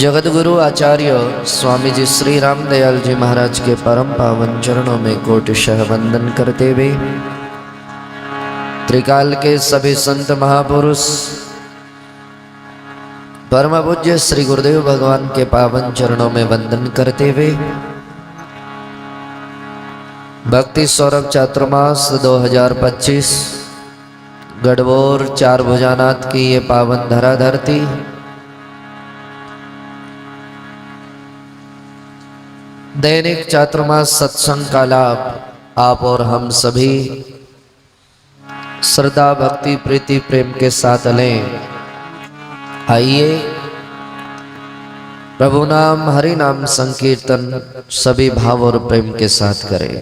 जगतगुरु आचार्य स्वामी जी श्री राम दयाल जी महाराज के परम पावन चरणों में कोटिशः वंदन करते हुए त्रिकाल के सभी संत महापुरुष परम पूज्य श्री गुरुदेव भगवान के पावन चरणों में वंदन करते हुए भक्ति सौरभ चातुर्मास 2025 गढ़बोर चार भुजानाथ की ये पावन धरा धरती दैनिक चातुर्मास सत्संग का लाभ आप और हम सभी श्रद्धा भक्ति प्रीति प्रेम के साथ लें। आइए प्रभु नाम हरि नाम संकीर्तन सभी भाव और प्रेम के साथ करें।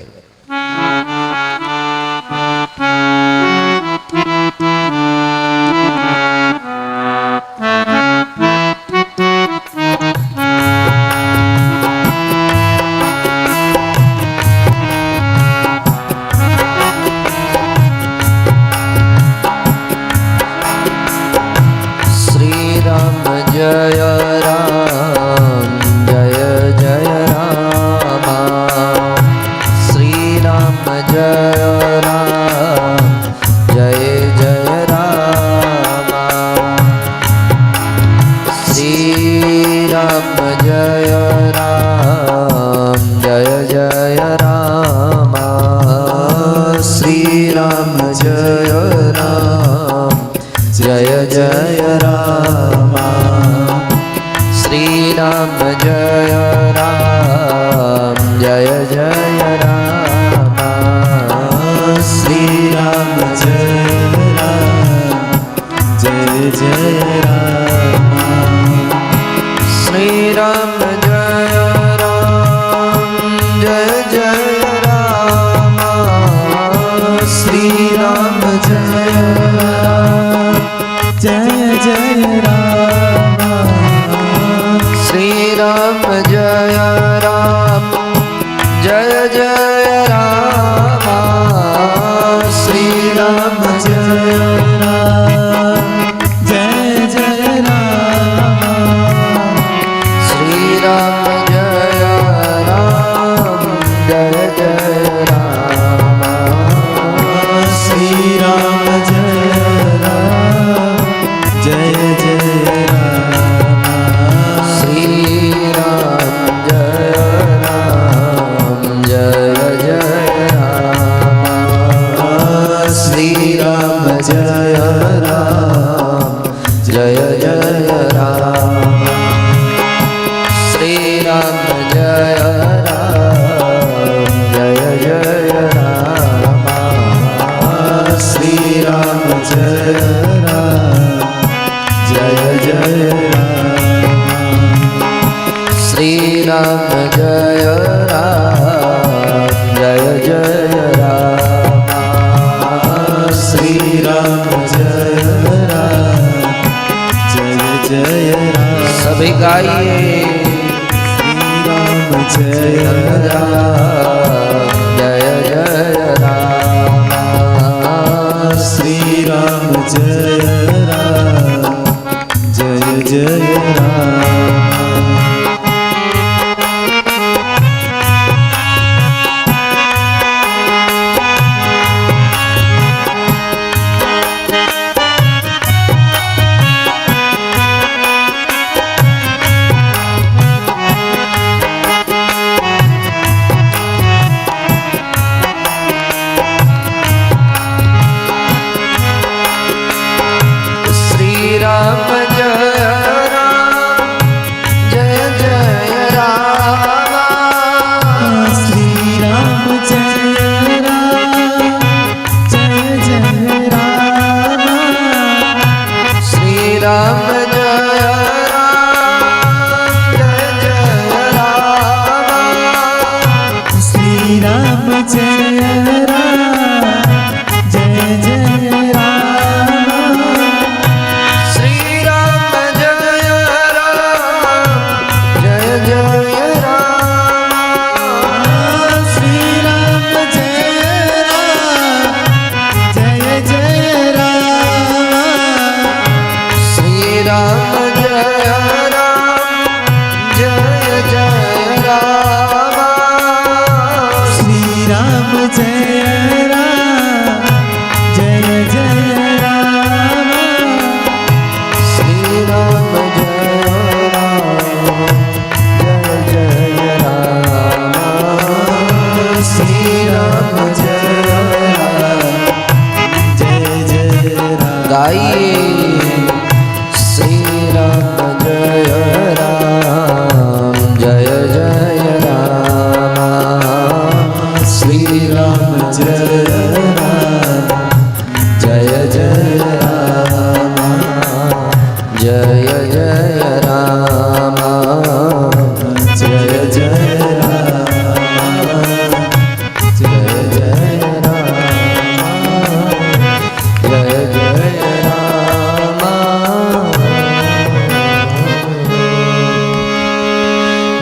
जय राम जय जय राम श्री राम जय राम जय जय राम श्री राम जय राम जय जय राम श्री राम जय राम जय जय राम श्री राम जय राम जय जय राम श्री राम जय राम जय जय राम श्री राम जय राम जय जय राम श्री राम जय राम जय जय राम श्री राम जय राम जय जय राम श्री राम जय राम जय जय राम श्री राम जय राम जय जय राम श्री राम जय राम जय जय राम श्री राम जय राम जय जय राम श्री राम जय राम जय जय राम श्री राम जय राम जय जय राम श्री राम जय राम जय जय राम श्री राम जय राम जय जय राम श्री राम जय राम जय जय राम सभी गाइए श्री राम जय राम जय जय राम श्री राम जय राम जय जय राम श्री राम जय राम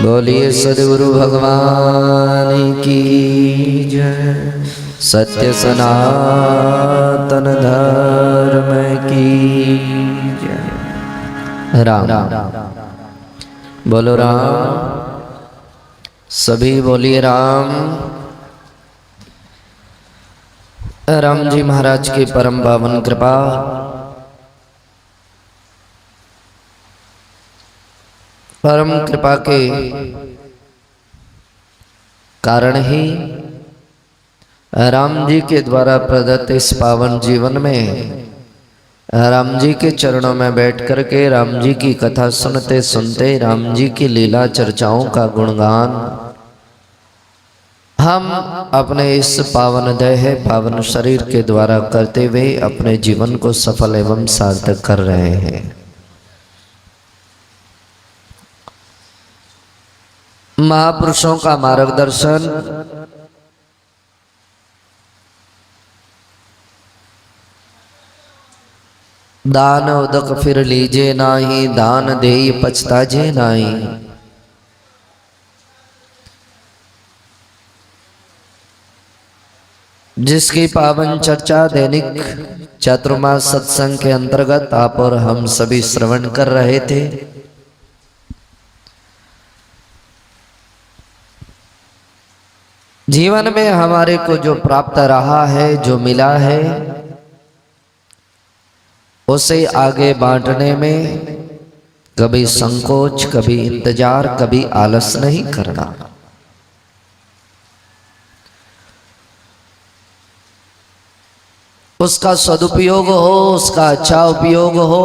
बोलिए सद्गुरु भगवान की जय। सत्य सनातन धर्म की जय। राम बोलो राम, सभी बोलिए राम। राम जी महाराज की परम पावन कृपा, परम कृपा के कारण ही राम जी के द्वारा प्रदत्त इस पावन जीवन में राम जी के चरणों में बैठ करके राम जी की कथा सुनते सुनते राम जी की लीला चर्चाओं का गुणगान हम अपने इस पावन देह पावन शरीर के द्वारा करते हुए अपने जीवन को सफल एवं सार्थक कर रहे हैं। महापुरुषों का मार्गदर्शन, दान उदक फिर लीजे नाही, दान देई पछताजे नाही। जिसकी पावन चर्चा दैनिक चातुर्मास सत्संग के अंतर्गत आप और हम सभी श्रवण कर रहे थे। जीवन में हमारे को जो प्राप्त रहा है, जो मिला है, उसे आगे बांटने में कभी संकोच, कभी इंतजार, कभी आलस नहीं करना। उसका सदुपयोग हो, उसका अच्छा उपयोग हो।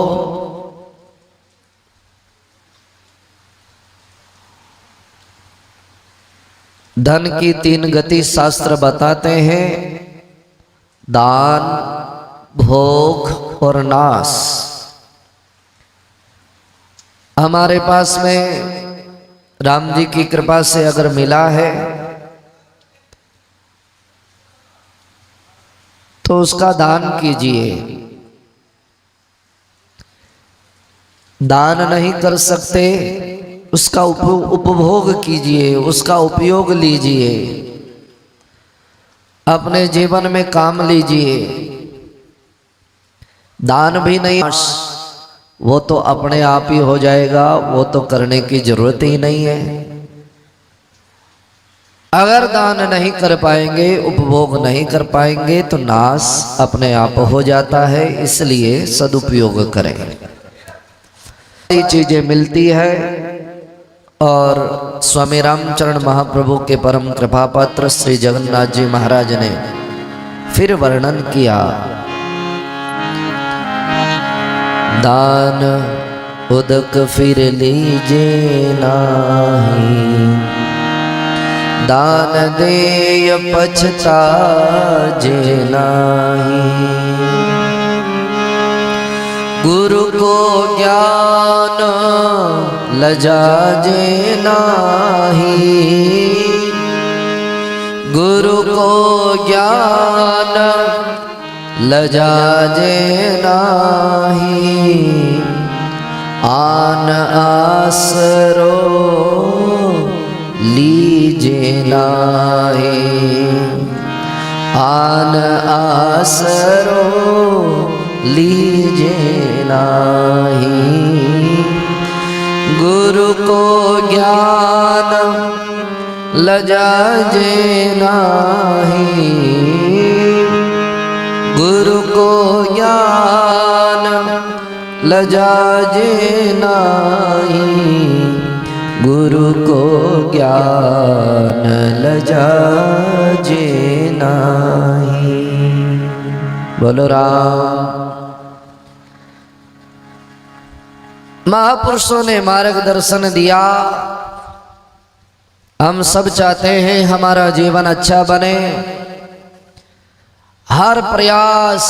धन की तीन गति शास्त्र बताते हैं, दान, भोग और नाश। हमारे पास में राम जी की कृपा से अगर मिला है तो उसका दान कीजिए। दान नहीं कर सकते, उसका उपभोग कीजिए, उसका उपयोग लीजिए, अपने जीवन में काम लीजिए। दान भी नहीं, वो तो अपने आप ही हो जाएगा, वो तो करने की जरूरत ही नहीं है। अगर दान नहीं कर पाएंगे, उपभोग नहीं कर पाएंगे तो नाश अपने आप हो जाता है। इसलिए सदुपयोग करें। ये चीजें मिलती है और स्वामी रामचरण महाप्रभु के परम कृपा पात्र श्री जगन्नाथ जी महाराज ने फिर वर्णन किया, दान उदक फिर लीजे नाही, दान देय पछताजे नाही। गुरु को ज्ञान लजाजे नाही, गुरु को ज्ञान लजाजे नाही। आन आसरो लीजे नाही, आन आसरो लीजे नाही। गुरु को ज्ञान लजाजे नाही, गुरु को ज्ञान लजाजे नाही। गुरु को ज्ञान लजाजे नाही। बोलो राम। महापुरुषों ने मार्गदर्शन दिया। हम सब चाहते हैं हमारा जीवन अच्छा बने। हर प्रयास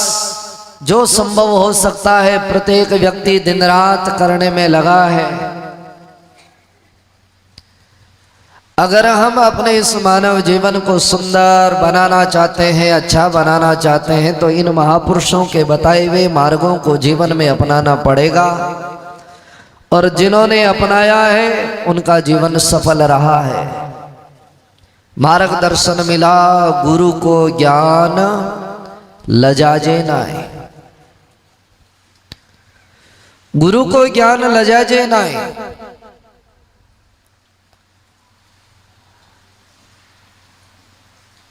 जो संभव हो सकता है प्रत्येक व्यक्ति दिन रात करने में लगा है। अगर हम अपने इस मानव जीवन को सुंदर बनाना चाहते हैं, अच्छा बनाना चाहते हैं, तो इन महापुरुषों के बताए हुए मार्गों को जीवन में अपनाना पड़ेगा। और जिन्होंने अपनाया है उनका जीवन सफल रहा है। मार्गदर्शन मिला गुरु को ज्ञान लजाजे नाय, गुरु को ज्ञान लजाजे नाय।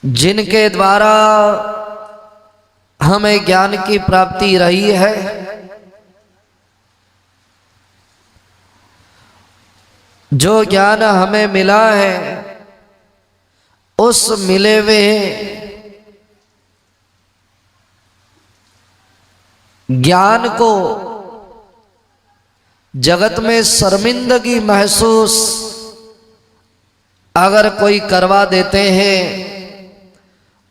जिनके द्वारा हमें ज्ञान की प्राप्ति रही है, जो ज्ञान हमें मिला है, उस मिले हुए ज्ञान को जगत में शर्मिंदगी महसूस अगर कोई करवा देते हैं,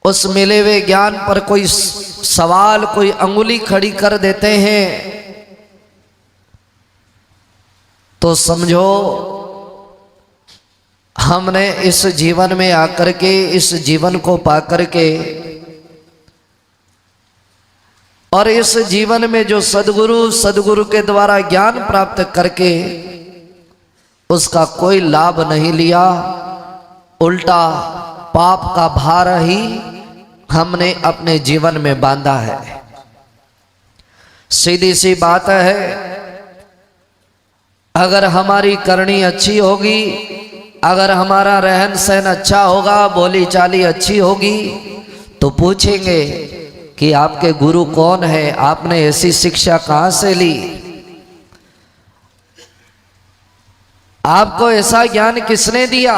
उस मिले हुए ज्ञान पर कोई सवाल, कोई अंगुली खड़ी कर देते हैं, तो समझो हमने इस जीवन में आकर के, इस जीवन को पाकर के और इस जीवन में जो सदगुरु के द्वारा ज्ञान प्राप्त करके उसका कोई लाभ नहीं लिया, उल्टा पाप का भार ही हमने अपने जीवन में बांधा है। सीधी सी बात है, अगर हमारी करनी अच्छी होगी, अगर हमारा रहन सहन अच्छा होगा, बोली चाली अच्छी होगी, तो पूछेंगे कि आपके गुरु कौन है, आपने ऐसी शिक्षा कहां से ली, आपको ऐसा ज्ञान किसने दिया।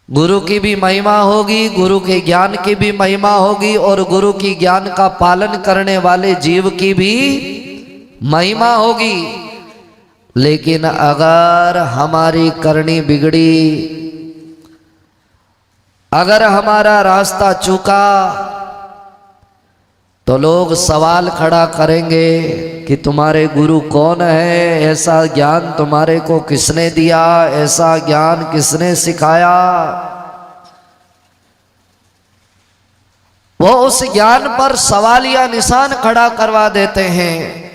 गुरु की भी महिमा होगी, गुरु के ज्ञान की भी महिमा होगी, और गुरु की ज्ञान का पालन करने वाले जीव की भी महिमा होगी। लेकिन अगर हमारी करनी बिगड़ी, अगर हमारा रास्ता चूका, तो लोग सवाल खड़ा करेंगे कि तुम्हारे गुरु कौन है, ऐसा ज्ञान तुम्हारे को किसने दिया, ऐसा ज्ञान किसने सिखाया। वो उस ज्ञान पर सवाल या निशान खड़ा करवा देते हैं।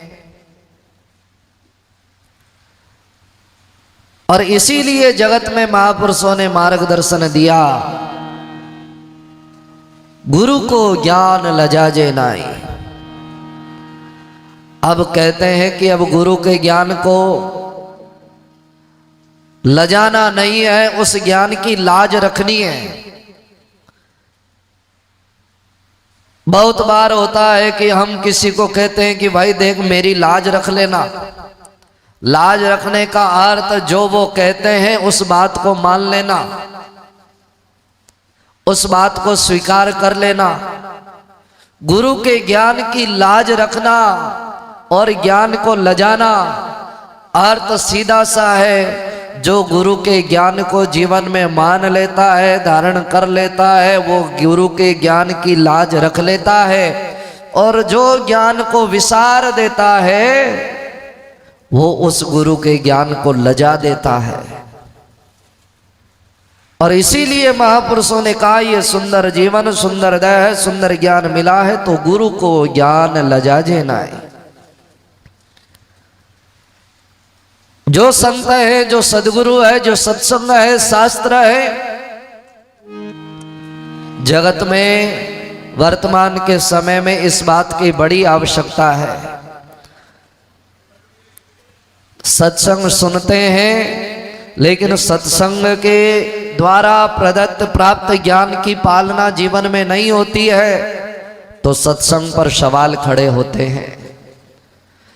और इसीलिए जगत में महापुरुषों ने मार्गदर्शन दिया, गुरु को ज्ञान लजाजे नाई। अब कहते हैं कि अब गुरु के ज्ञान को लजाना नहीं है, उस ज्ञान की लाज रखनी है। बहुत बार होता है कि हम किसी को कहते हैं कि भाई देख मेरी लाज रख लेना। लाज रखने का अर्थ जो वो कहते हैं उस बात को मान लेना, उस बात को स्वीकार कर लेना। गुरु के ज्ञान की लाज रखना और ज्ञान को लजाना अर्थ सीधा सा है। जो गुरु के ज्ञान को जीवन में मान लेता है, धारण कर लेता है, वो गुरु के ज्ञान की लाज रख लेता है। और जो ज्ञान को विसार देता है, वो उस गुरु के ज्ञान को लजा देता है। और इसीलिए महापुरुषों ने कहा ये सुंदर जीवन, सुंदर दय है, सुंदर ज्ञान मिला है तो गुरु को ज्ञान लजाजे नाय। जो संत है, जो सदगुरु है, जो सत्संग है, शास्त्र है, जगत में वर्तमान के समय में इस बात की बड़ी आवश्यकता है। सत्संग सुनते हैं, लेकिन सत्संग के द्वारा प्रदत्त प्राप्त ज्ञान की पालना जीवन में नहीं होती है, तो सत्संग पर सवाल खड़े होते हैं।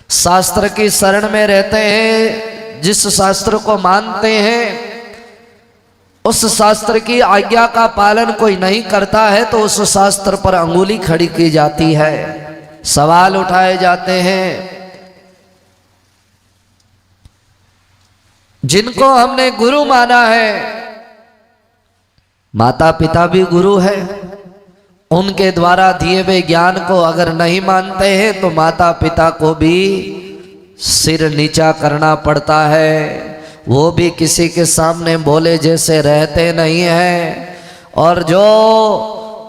शास्त्र की शरण में रहते हैं, जिस शास्त्र को मानते हैं उस शास्त्र की आज्ञा का पालन कोई नहीं करता है, तो उस शास्त्र पर अंगुली खड़ी की जाती है, सवाल उठाए जाते हैं। जिनको हमने गुरु माना है, माता पिता भी गुरु है, उनके द्वारा दिए हुए ज्ञान को अगर नहीं मानते हैं तो माता पिता को भी सिर नीचा करना पड़ता है। वो भी किसी के सामने बोले जैसे रहते नहीं हैं। और जो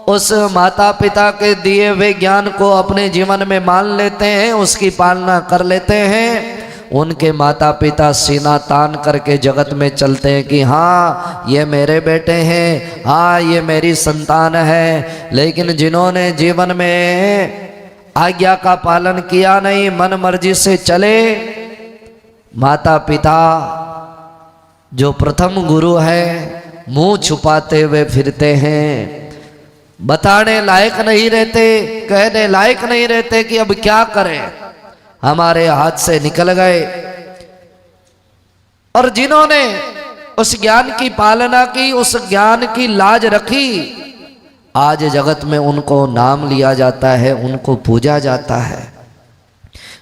उस माता पिता के दिए हुए ज्ञान को अपने जीवन में मान लेते हैं, उसकी पालना कर लेते हैं, उनके माता पिता सीना तान करके जगत में चलते हैं कि हाँ ये मेरे बेटे हैं, हाँ ये मेरी संतान है। लेकिन जिन्होंने जीवन में आज्ञा का पालन किया नहीं, मन मर्जी से चले, माता पिता जो प्रथम गुरु है मुंह छुपाते हुए फिरते हैं, बताने लायक नहीं रहते, कहने लायक नहीं रहते कि अब क्या करें, हमारे हाथ से निकल गए। और जिन्होंने उस ज्ञान की पालना की, उस ज्ञान की लाज रखी, आज जगत में उनको नाम लिया जाता है, उनको पूजा जाता है।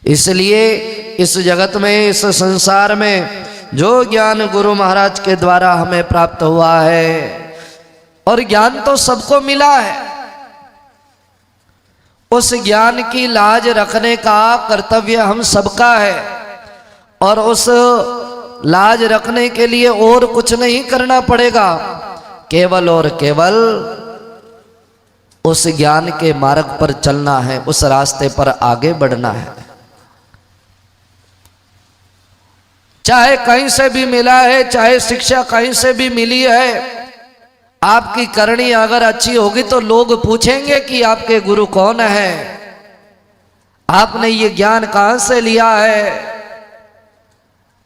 इसलिए इस जगत में, इस संसार में जो ज्ञान गुरु महाराज के द्वारा हमें प्राप्त हुआ है, और ज्ञान तो सबको मिला है, उस ज्ञान की लाज रखने का कर्तव्य हम सबका है। और उस लाज रखने के लिए और कुछ नहीं करना पड़ेगा, केवल और केवल उस ज्ञान के मार्ग पर चलना है, उस रास्ते पर आगे बढ़ना है। चाहे कहीं से भी मिला है, चाहे शिक्षा कहीं से भी मिली है, आपकी करनी अगर अच्छी होगी तो लोग पूछेंगे कि आपके गुरु कौन है, आपने ये ज्ञान कहां से लिया है।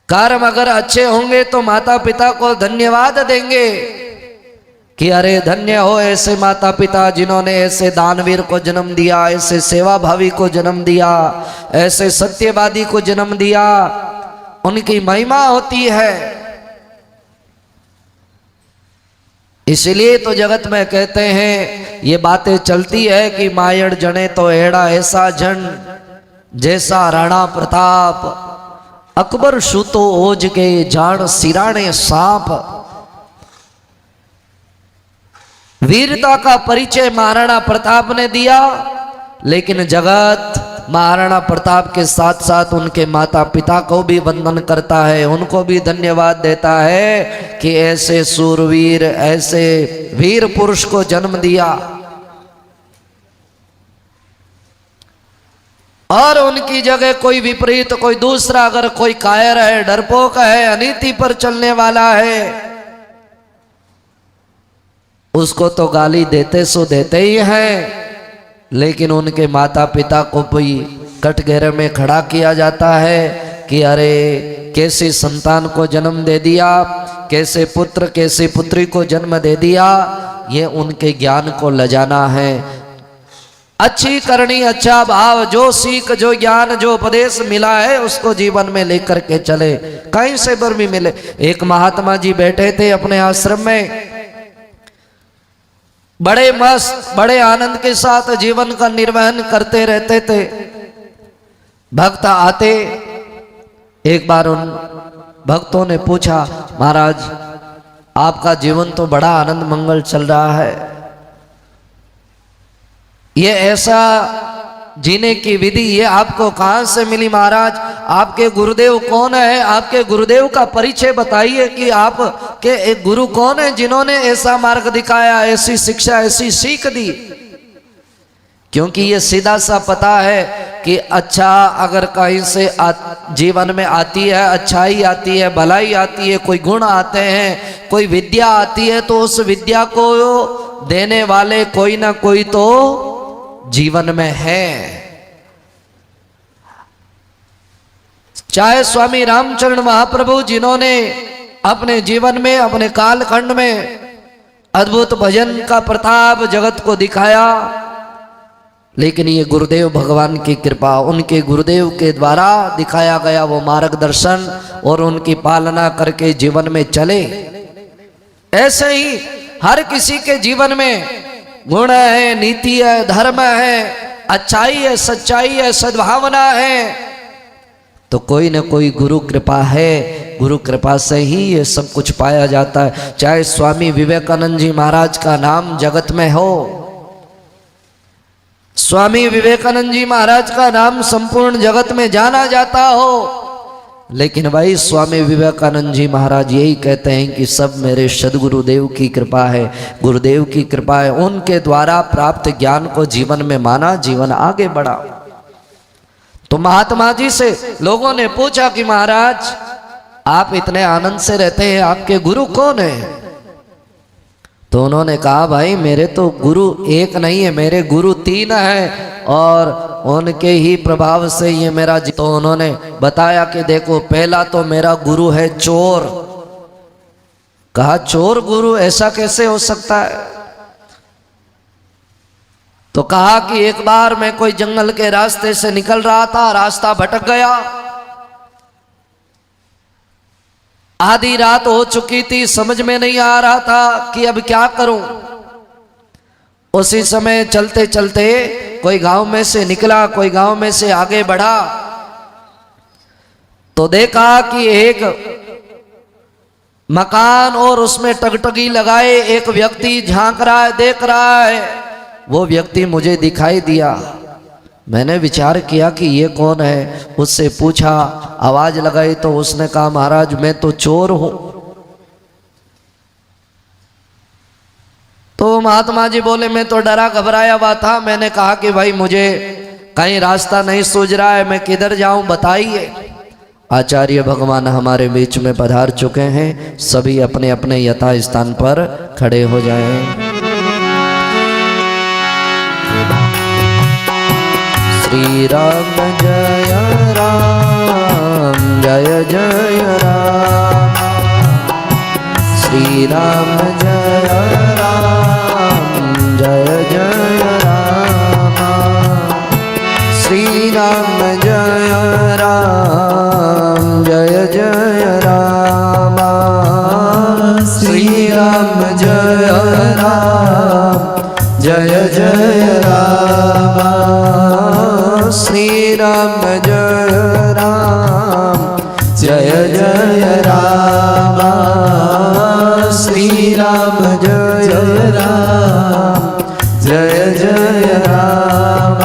कर्म अगर अच्छे होंगे तो माता पिता को धन्यवाद देंगे कि अरे धन्य हो ऐसे माता पिता जिन्होंने ऐसे दानवीर को जन्म दिया, ऐसे सेवा भावी को जन्म दिया, ऐसे सत्यवादी को जन्म दिया, उनकी महिमा होती है। इसलिए तो जगत में कहते हैं, ये बातें चलती है कि मायड़ जने तो एड़ा ऐसा जन, जैसा राणा प्रताप, अकबर सूतो ओज के जान सिराणे सांप। वीरता का परिचय महाराणा प्रताप ने दिया, लेकिन जगत महाराणा प्रताप के साथ साथ उनके माता पिता को भी वंदन करता है, उनको भी धन्यवाद देता है कि ऐसे सूरवीर, ऐसे वीर पुरुष को जन्म दिया। और उनकी जगह कोई विपरीत, कोई दूसरा अगर कोई कायर है, डरपोक है, अनीति पर चलने वाला है, उसको तो गाली देते सो देते ही हैं, लेकिन उनके माता पिता को भी कटघरे में खड़ा किया जाता है कि अरे कैसे संतान को जन्म दे दिया, कैसे पुत्र कैसे पुत्री को जन्म दे दिया। ये उनके ज्ञान को लजाना है। अच्छी करनी, अच्छा भाव, जो सीख, जो ज्ञान, जो उपदेश मिला है उसको जीवन में लेकर के चले, कहीं से पर भी मिले। एक महात्मा जी बैठे थे अपने आश्रम में, बड़े मस्त, बड़े आनंद के साथ जीवन का निर्वहन करते रहते थे। भक्त आते, एक बार उन भक्तों ने पूछा, महाराज आपका जीवन तो बड़ा आनंद मंगल चल रहा है, ये ऐसा जीने की विधि ये आपको कहां से मिली महाराज? आपके गुरुदेव कौन है? आपके गुरुदेव का परिचय बताइए कि आप के एक गुरु कौन है जिन्होंने ऐसा मार्ग दिखाया, ऐसी शिक्षा, ऐसी सीख दी। क्योंकि ये सीधा सा पता है कि अच्छा अगर कहीं से जीवन में आती है, अच्छाई आती है, भलाई आती है, कोई गुण आते हैं, कोई विद्या आती है, तो उस विद्या को देने वाले कोई ना कोई तो जीवन में है। चाहे स्वामी रामचरण महाप्रभु जिन्होंने अपने जीवन में, अपने कालखंड में अद्भुत भजन का प्रताप जगत को दिखाया, लेकिन ये गुरुदेव भगवान की कृपा, उनके गुरुदेव के द्वारा दिखाया गया वो मार्गदर्शन और उनकी पालना करके जीवन में चले। ऐसे ही हर किसी के जीवन में गुण है, नीति है, धर्म है, अच्छाई है, सच्चाई है, सद्भावना है, तो कोई न कोई गुरु कृपा है। गुरु कृपा से ही ये सब कुछ पाया जाता है। चाहे स्वामी विवेकानंद जी महाराज का नाम जगत में हो, स्वामी विवेकानंद जी महाराज का नाम संपूर्ण जगत में जाना जाता हो, लेकिन भाई स्वामी विवेकानंद जी महाराज यही कहते हैं कि सब मेरे सदगुरुदेव की कृपा है, गुरुदेव की कृपा है। उनके द्वारा प्राप्त ज्ञान को जीवन में माना, जीवन आगे बढ़ा। तो महात्मा जी से लोगों ने पूछा कि महाराज आप इतने आनंद से रहते हैं, आपके गुरु कौन है? तो उन्होंने कहा भाई मेरे तो गुरु एक नहीं है, मेरे गुरु 3 हैं और उनके ही प्रभाव से ये मेरा। तो उन्होंने बताया कि देखो पहला तो मेरा गुरु है चोर। कहा चोर गुरु, ऐसा कैसे हो सकता है? तो कहा कि एक बार मैं कोई जंगल के रास्ते से निकल रहा था, रास्ता भटक गया, आधी रात हो चुकी थी, समझ में नहीं आ रहा था कि अब क्या करूं। उसी समय चलते चलते कोई गांव में से निकला, कोई गांव में से आगे बढ़ा तो देखा कि एक मकान और उसमें टगटगी लगाए एक व्यक्ति झांक रहा है, देख रहा है। वो व्यक्ति मुझे दिखाई दिया। मैंने विचार किया कि ये कौन है, उससे पूछा, आवाज लगाई तो उसने कहा महाराज मैं तो चोर हूं। तो महात्मा जी बोले मैं तो डरा घबराया हुआ था। मैंने कहा कि भाई मुझे कहीं रास्ता नहीं सूझ रहा है, मैं किधर जाऊं बताइए। आचार्य भगवान हमारे बीच में पधार चुके हैं। सभी अपने अपने यथा स्थान पर खड़े हो जाएं। श्री राम जय राम जय जय राम, श्री राम जय राम जय जय राम, श्री राम जय राम जय जय राम, श्री राम जय राम जय जय राम, श्री राम जय राम जय जय राम, श्री राम जय राम जय जय राम,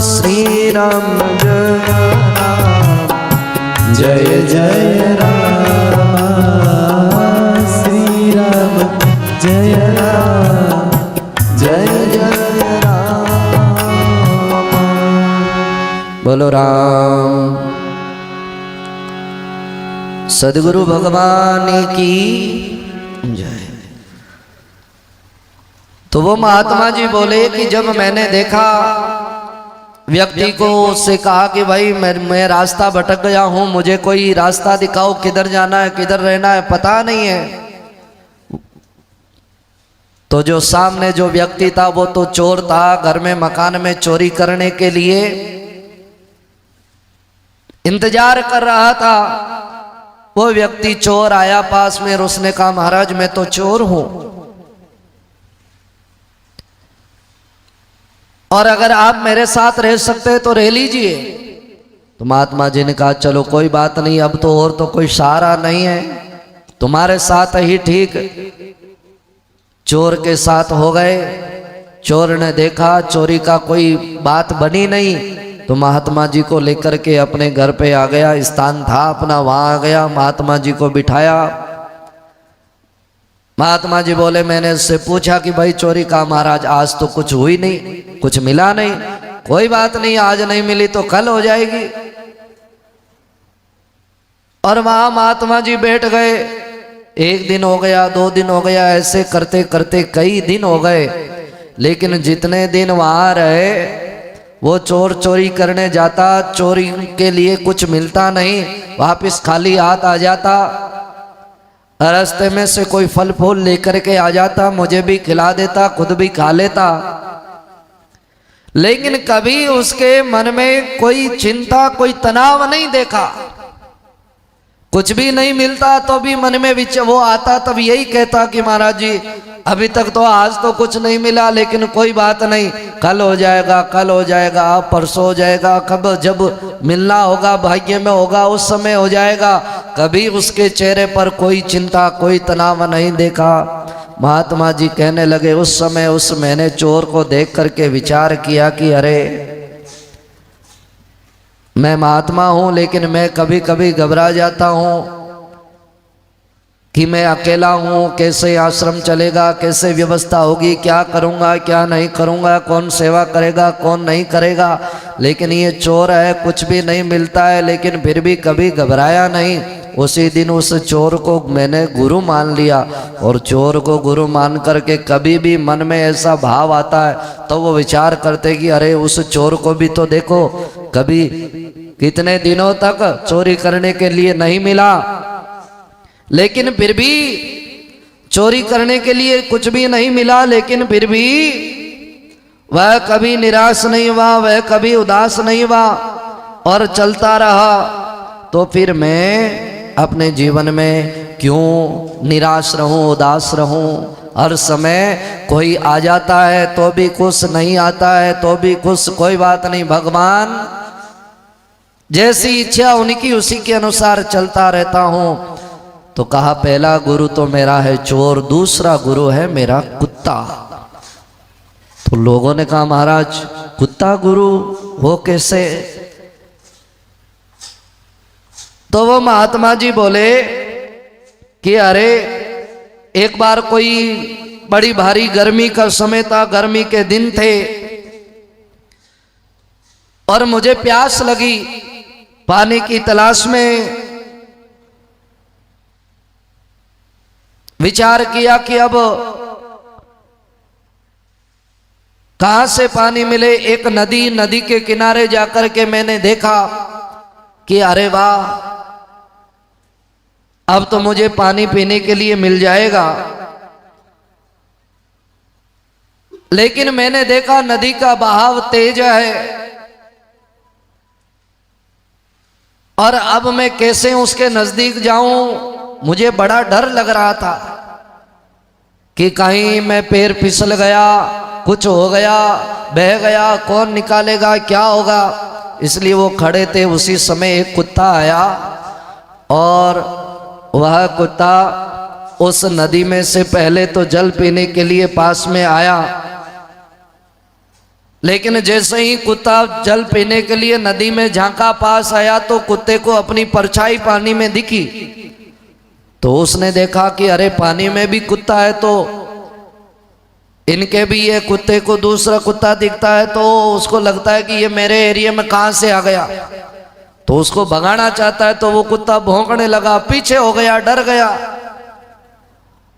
श्री राम जय राम जय जय राम, श्री राम जय राम जय जय राम। बोलो राम सद्गुरु भगवान की जय। तो वो महात्मा जी बोले कि जब मैंने देखा व्यक्ति को, उससे कहा कि भाई मैं रास्ता भटक गया हूं, मुझे कोई रास्ता दिखाओ, किधर जाना है किधर रहना है पता नहीं है। तो जो सामने जो व्यक्ति था वो तो चोर था, घर में मकान में चोरी करने के लिए इंतजार कर रहा था। वो व्यक्ति चोर आया पास में और उसने कहा महाराज मैं तो चोर हूं और अगर आप मेरे साथ रह सकते हैं तो रह लीजिए। तो महात्मा जी ने कहा चलो कोई बात नहीं, अब तो और तो कोई सहारा नहीं है, तुम्हारे साथ ही ठीक। चोर के साथ हो गए। चोर ने देखा चोरी का कोई बात बनी नहीं तो महात्मा जी को लेकर के अपने घर पे आ गया। स्थान था अपना, वहां आ गया, महात्मा जी को बिठाया। महात्मा जी बोले मैंने उससे पूछा कि भाई चोरी का महाराज आज तो कुछ हुई नहीं, कुछ मिला नहीं। कोई बात नहीं, आज नहीं मिली तो कल हो जाएगी। और वहां महात्मा जी बैठ गए। 1 दिन हो गया, 2 दिन हो गया, ऐसे करते करते कई दिन हो गए। लेकिन जितने दिन वहां रहे वो चोर चोरी करने जाता, चोरी के लिए कुछ मिलता नहीं, वापस खाली हाथ आ जाता। रास्ते में से कोई फल फूल लेकर के आ जाता, मुझे भी खिला देता, खुद भी खा लेता। लेकिन कभी उसके मन में कोई चिंता, कोई तनाव नहीं देखा। कुछ भी नहीं मिलता तो भी मन में वो आता, तब यही कहता कि महाराज जी अभी तक तो आज तो कुछ नहीं मिला, लेकिन कोई बात नहीं, कल हो जाएगा, कल हो जाएगा, परसों हो जाएगा, कब जब मिलना होगा, भाग्य में होगा, उस समय हो जाएगा। कभी उसके चेहरे पर कोई चिंता, कोई तनाव नहीं देखा। महात्मा जी कहने लगे उस समय मैंने चोर को देख करके विचार किया कि अरे मैं महात्मा हूं लेकिन मैं कभी कभी घबरा जाता हूं कि मैं अकेला हूँ, कैसे आश्रम चलेगा, कैसे व्यवस्था होगी, क्या करूँगा क्या नहीं करूँगा, कौन सेवा करेगा कौन नहीं करेगा। लेकिन ये चोर है, कुछ भी नहीं मिलता है, लेकिन फिर भी कभी घबराया नहीं। उसी दिन उस चोर को मैंने गुरु मान लिया। और चोर को गुरु मान करके कभी भी मन में ऐसा भाव आता है तो वो विचार करते कि अरे उस चोर को भी तो देखो, कभी कितने दिनों तक चोरी करने के लिए नहीं मिला, लेकिन फिर भी चोरी करने के लिए कुछ भी नहीं मिला, लेकिन फिर भी वह कभी निराश नहीं हुआ, वह कभी उदास नहीं हुआ और चलता रहा। तो फिर मैं अपने जीवन में क्यों निराश रहूं, उदास रहूं। हर समय कोई आ जाता है तो भी खुश, नहीं आता है तो भी खुश, कोई बात नहीं, भगवान जैसी इच्छा उनकी उसी के अनुसार चलता रहता हूं। तो कहा पहला गुरु तो मेरा है चोर, दूसरा गुरु है मेरा कुत्ता। तो लोगों ने कहा महाराज कुत्ता गुरु वो कैसे? तो वो महात्मा जी बोले कि अरे एक बार कोई बड़ी भारी गर्मी का समय था, गर्मी के दिन थे और मुझे प्यास लगी, पानी की तलाश में विचार किया कि अब कहां से पानी मिले। एक नदी के किनारे जाकर के मैंने देखा कि अरे वाह, अब तो मुझे पानी पीने के लिए मिल जाएगा। लेकिन मैंने देखा नदी का बहाव तेज है और अब मैं कैसे उसके नजदीक जाऊं, मुझे बड़ा डर लग रहा था कि कहीं मैं पैर फिसल गया, कुछ हो गया, बह गया, कौन निकालेगा, क्या होगा। इसलिए वो खड़े थे। उसी समय एक कुत्ता आया और वह कुत्ता उस नदी में से पहले तो जल पीने के लिए पास में आया, लेकिन जैसे ही कुत्ता जल पीने के लिए नदी में झांका, पास आया तो कुत्ते को अपनी परछाई पानी में दिखी। तो उसने देखा कि अरे पानी में भी कुत्ता है, तो इनके भी ये कुत्ते को दूसरा कुत्ता दिखता है, तो उसको लगता है कि ये मेरे एरिया में कहां से आ गया। तो उसको भगाना चाहता है, तो वो कुत्ता भौंकने लगा, पीछे हो गया, डर गया।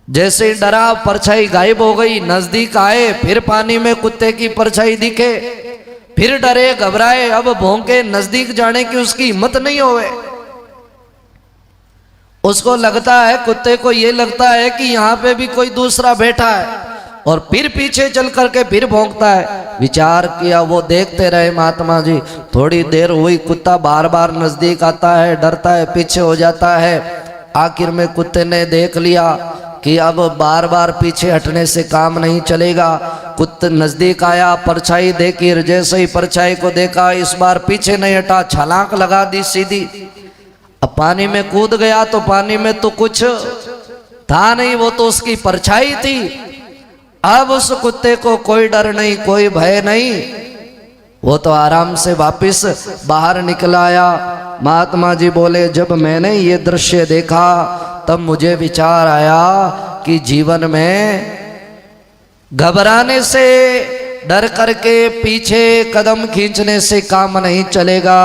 जैसे ही डरा, परछाई गायब हो गई। नजदीक आए, फिर पानी में कुत्ते की परछाई दिखे, फिर डरे, घबराए, अब भौंके, नजदीक जाने की उसकी हिम्मत नहीं होवे। उसको लगता है, कुत्ते को ये लगता है कि यहाँ पे भी कोई दूसरा बैठा है, और फिर पीछे चल करके फिर भौंकता है। विचार किया, वो देखते रहे महात्मा जी। थोड़ी देर हुई, कुत्ता बार बार नजदीक आता है, डरता है, पीछे हो जाता है। आखिर में कुत्ते ने देख लिया कि अब बार बार पीछे हटने से काम नहीं चलेगा। कुत्ता नजदीक आया, परछाई देखी, जैसे ही परछाई को देखा, इस बार पीछे नहीं हटा, छलांग लगा दी सीधी। अब पानी में कूद गया तो पानी में तो कुछ था नहीं, वो तो उसकी परछाई थी। अब उस कुत्ते को कोई डर नहीं, कोई भय नहीं, वो तो आराम से वापिस बाहर निकल आया। महात्मा जी बोले, जब मैंने ये दृश्य देखा तब मुझे विचार आया कि जीवन में घबराने से, डर करके पीछे कदम खींचने से काम नहीं चलेगा।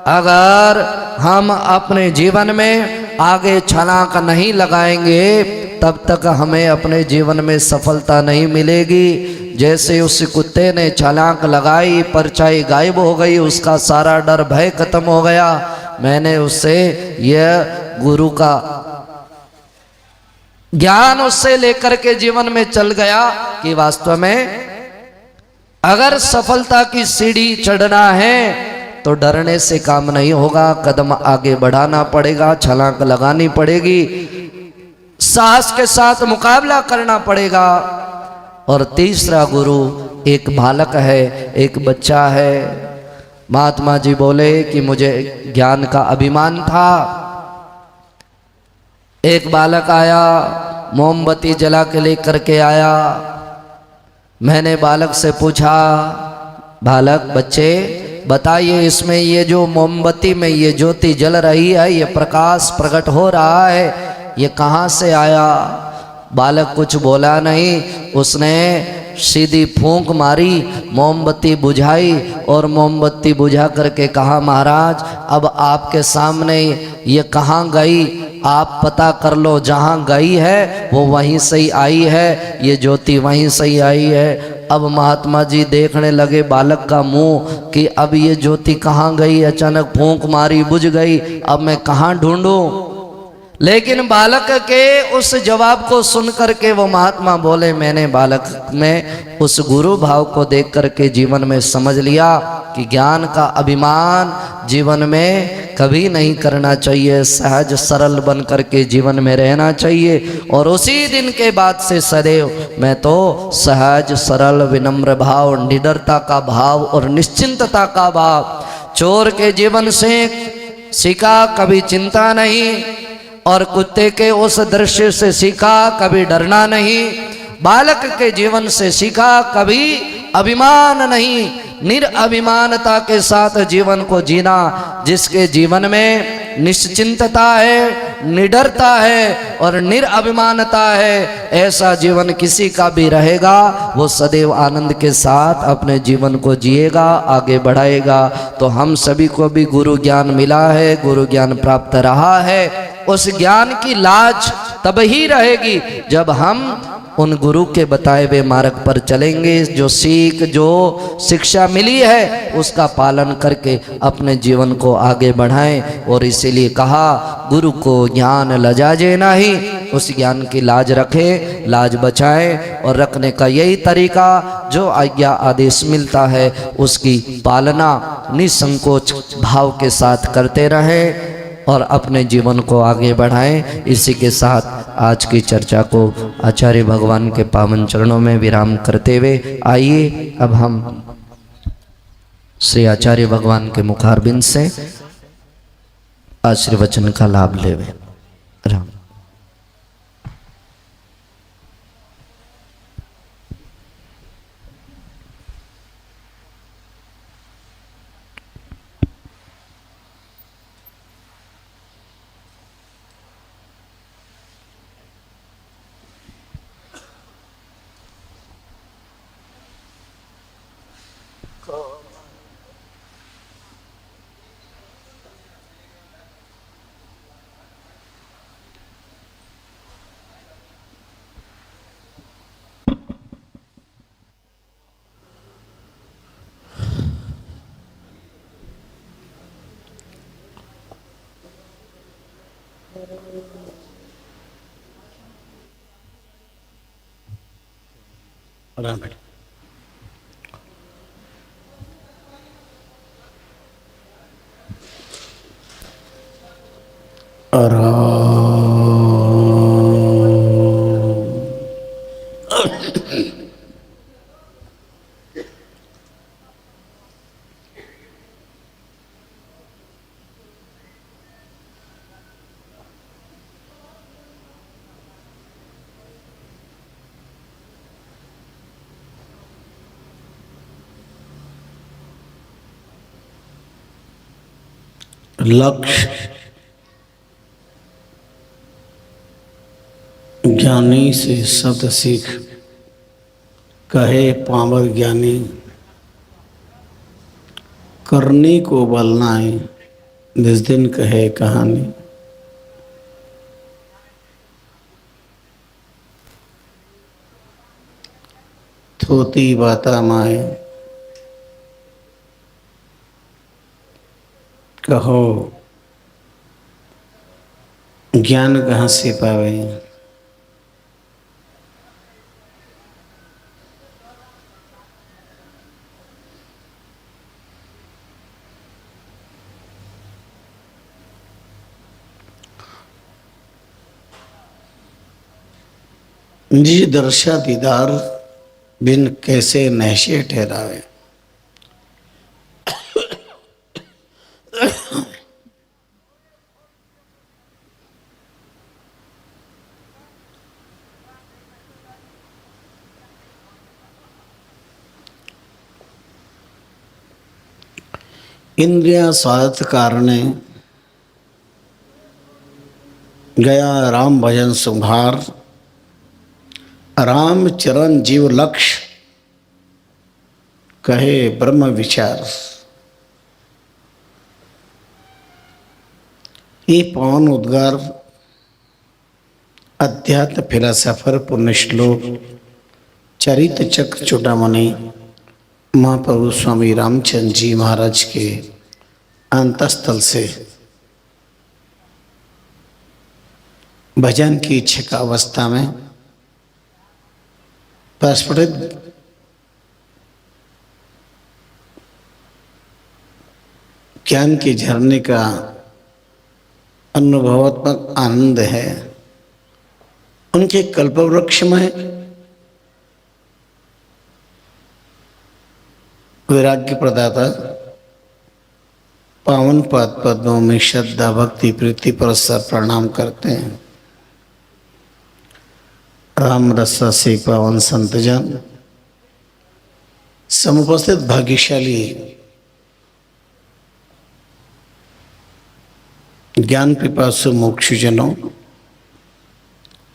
अगर हम अपने जीवन में आगे छलांग नहीं लगाएंगे तब तक हमें अपने जीवन में सफलता नहीं मिलेगी। जैसे उस कुत्ते ने छलांग लगाई, परछाई गायब हो गई, उसका सारा डर भय खत्म हो गया। मैंने उससे यह गुरु का ज्ञान उससे लेकर के जीवन में चल गया कि वास्तव में अगर सफलता की सीढ़ी चढ़ना है तो डरने से काम नहीं होगा, कदम आगे बढ़ाना पड़ेगा, छलांग लगानी पड़ेगी, साहस के साथ मुकाबला करना पड़ेगा। और तीसरा गुरु एक बालक है, एक बच्चा है। महात्मा जी बोले कि मुझे ज्ञान का अभिमान था। एक बालक आया, मोमबत्ती जला के लेकर के आया। मैंने बालक से पूछा, बालक बच्चे बताइए, इसमें ये जो मोमबत्ती में ये ज्योति जल रही है, ये प्रकाश प्रकट हो रहा है, ये कहाँ से आया? बालक कुछ बोला नहीं, उसने सीधी फूंक मारी, मोमबत्ती बुझाई और मोमबत्ती बुझा करके कहा, महाराज अब आपके सामने ये कहाँ गई, आप पता कर लो, जहाँ गई है वो वहीं से ही आई है, ये ज्योति वहीं से ही आई है। अब महात्मा जी देखने लगे बालक का मुंह कि अब ये ज्योति कहाँ गई, अचानक फूंक मारी, बुझ गई, अब मैं कहाँ ढूंढूं? लेकिन बालक के उस जवाब को सुन करके वो महात्मा बोले, मैंने बालक में उस गुरु भाव को देख करके जीवन में समझ लिया कि ज्ञान का अभिमान जीवन में कभी नहीं करना चाहिए, सहज सरल बन करके जीवन में रहना चाहिए। और उसी दिन के बाद से सदैव मैं तो सहज सरल विनम्र भाव, निडरता का भाव और निश्चिंतता का भाव, चोर के जीवन से सीखा कभी चिंता नहीं, और कुत्ते के उस दृश्य से सीखा कभी डरना नहीं, बालक के जीवन से सीखा कभी अभिमान नहीं, निरअभिमानता के साथ जीवन को जीना। जिसके जीवन में निश्चिंतता है, निडरता है और निरअभिमानता है, ऐसा जीवन किसी का भी रहेगा, वो सदैव आनंद के साथ अपने जीवन को जिएगा, आगे बढ़ाएगा। तो हम सभी को भी गुरु ज्ञान मिला है, गुरु ज्ञान प्राप्त रहा है, उस ज्ञान की लाज तब ही रहेगी जब हम उन गुरु के बताए हुए मार्ग पर चलेंगे। जो सीख, जो शिक्षा मिली है उसका पालन करके अपने जीवन को आगे बढ़ाएं। और इसीलिए कहा, गुरु को ज्ञान लजाजे नहीं, उस ज्ञान की लाज रखें, लाज बचाएं। और रखने का यही तरीका, जो आज्ञा आदेश मिलता है उसकी पालना निसंकोच भाव के साथ करते रहें और अपने जीवन को आगे बढ़ाएं। इसी के साथ आज की चर्चा को आचार्य भगवान के पावन चरणों में विराम करते हुए आइए अब हम श्री आचार्य भगवान के मुखारबिंद से आशीर्वचन का लाभ लेवे। राम। राम। लक्ष्य ज्ञानी से सत सीख, कहे पामर ज्ञानी, करनी को बलनाए, जिस दिन कहे कहानी। थोती बाता माए, कहो ज्ञान कहाँ से पावे। जी दर्शा दीदार बिन कैसे नहशे ठहरावे। इंद्रिया स्वार्थ कारणे गया राम भजन सुधार, राम चरण जीव लक्ष्य, कहे ब्रह्म विचार। ये पवन उद्गार अध्यात्म फिलासफर पुण्य श्लोक चरित चक्र चूड़ामणि महाप्रभु स्वामी रामचंद्र जी महाराज के अंतस्थल से भजन की इच्छा अवस्था में प्रस्फुटित ज्ञान के झरने का अनुभवात्मक आनंद है। उनके कल्पवृक्ष में वैराग्य प्रदाता पावन पद पद्मों में श्रद्धा भक्ति प्रीति पुरस्कार प्रणाम करते हैं। राम रसा से पावन संतजन, समुपस्थित भाग्यशाली ज्ञान पिपासु मोक्षजनों,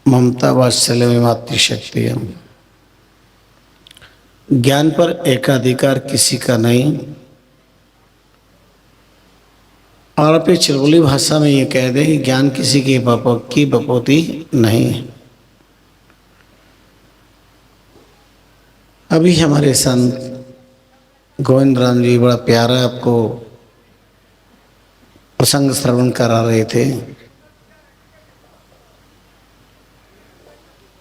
ममता वात्सल्य में मातृशक्तियां, ज्ञान पर एकाधिकार किसी का नहीं। और अपनी चलबुली भाषा में ये कह दे कि ज्ञान किसी की बपोती नहीं है। अभी हमारे संत गोविंद राम जी बड़ा प्यारा आपको प्रसंग श्रवण करा रहे थे।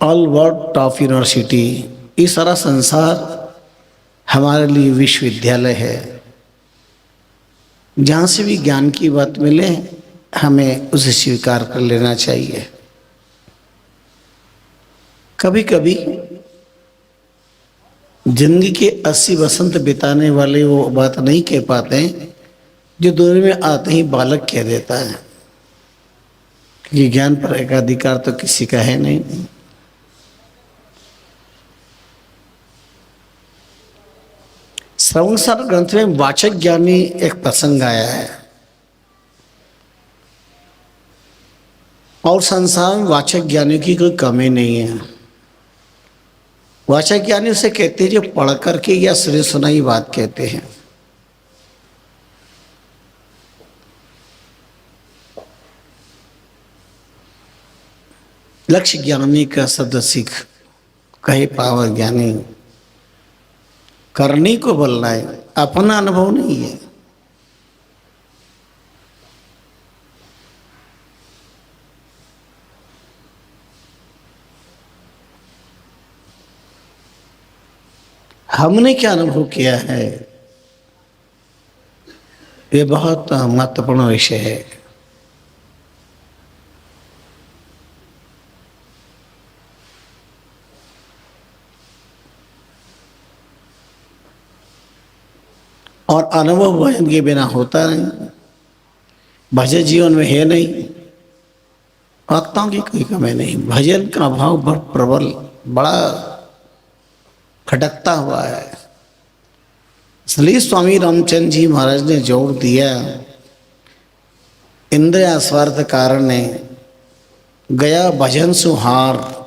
ऑल वर्ल्ड टॉप यूनिवर्सिटी, ये सारा संसार हमारे लिए विश्वविद्यालय है। जहाँ से भी ज्ञान की बात मिले हमें उसे स्वीकार कर लेना चाहिए। कभी कभी जिंदगी के 80 वसंत बिताने वाले वो बात नहीं कह पाते जो दुनिया में आते ही बालक कह देता है कि ज्ञान पर एकाधिकार तो किसी का है नहीं। श्रवणसार ग्रंथ में वाचक ज्ञानी एक प्रसंग आया है और संसार में वाचक ज्ञानियों की कोई कमी नहीं है। वाचक ज्ञानी उसे कहते हैं जो पढ़ करके या सुनी सुनाई बात कहते हैं। लक्ष्य ज्ञानी का शब्द सीख, कहे पावर ज्ञानी, करनी को बोलना है, अपना अनुभव नहीं है। हमने क्या अनुभव किया है ये बहुत महत्वपूर्ण विषय है। और अनुभव भजन के बिना होता नहीं। भजन जीवन में है नहीं, वक्ताओं की कोई कमी नहीं। भजन का अभाव बहुत प्रबल, बड़ा खटकता हुआ है। इसलिए स्वामी रामचंद्र जी महाराज ने जोर दिया, इंद्रिय स्वार्थ कारण ने गया भजन सुहार।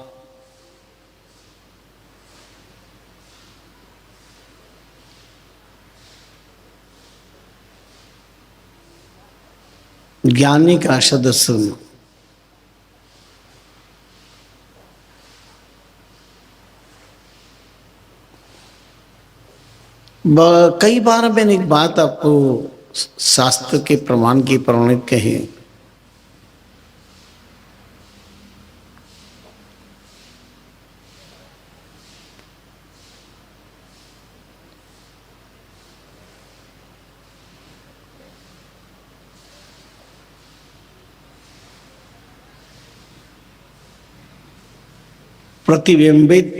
ज्ञानी का शब्द सुन, कई बार मैंने एक बात आपको शास्त्र के प्रमाण की प्रमाणित कही। प्रतिबिंबित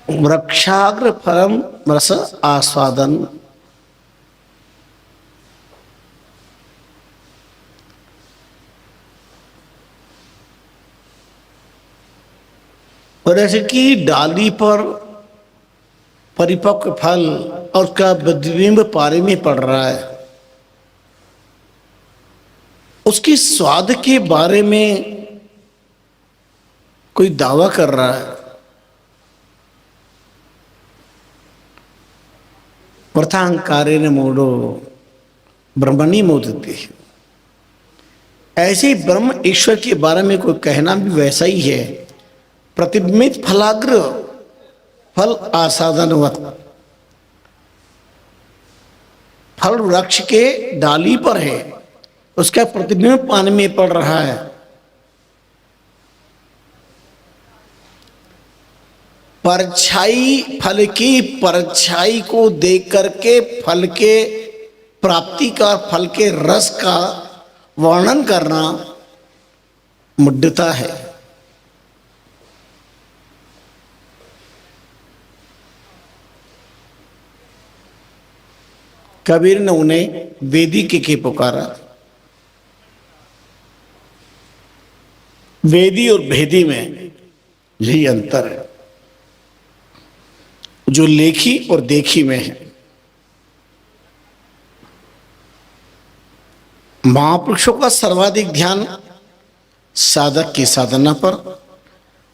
वृक्षाग्र फलम रस आस्वादन, और ऐसे की डाली पर परिपक्व फल और उसका प्रतिबिंब पारे में पड़ रहा है, उसकी स्वाद के बारे में कोई दावा कर रहा है, प्रथांकारेण मूढ़ो ब्रह्मणि मोदते। ऐसे ही ब्रह्म ईश्वर के बारे में कोई कहना भी वैसा ही है, प्रतिबिंबित फलाग्र फल आसादनवत। फल वृक्ष के डाली पर है, उसका प्रतिबिंब पानी में पड़ रहा है। परछाई, फल की परछाई को देख करके फल के प्राप्ति का, फल के रस का वर्णन करना मुड्ढता है। कबीर ने उन्हें वेदी के पुकारा। वेदी और भेदी में यही अंतर है जो लेखी और देखी में है। महापुरुषों का सर्वाधिक ध्यान साधक की साधना पर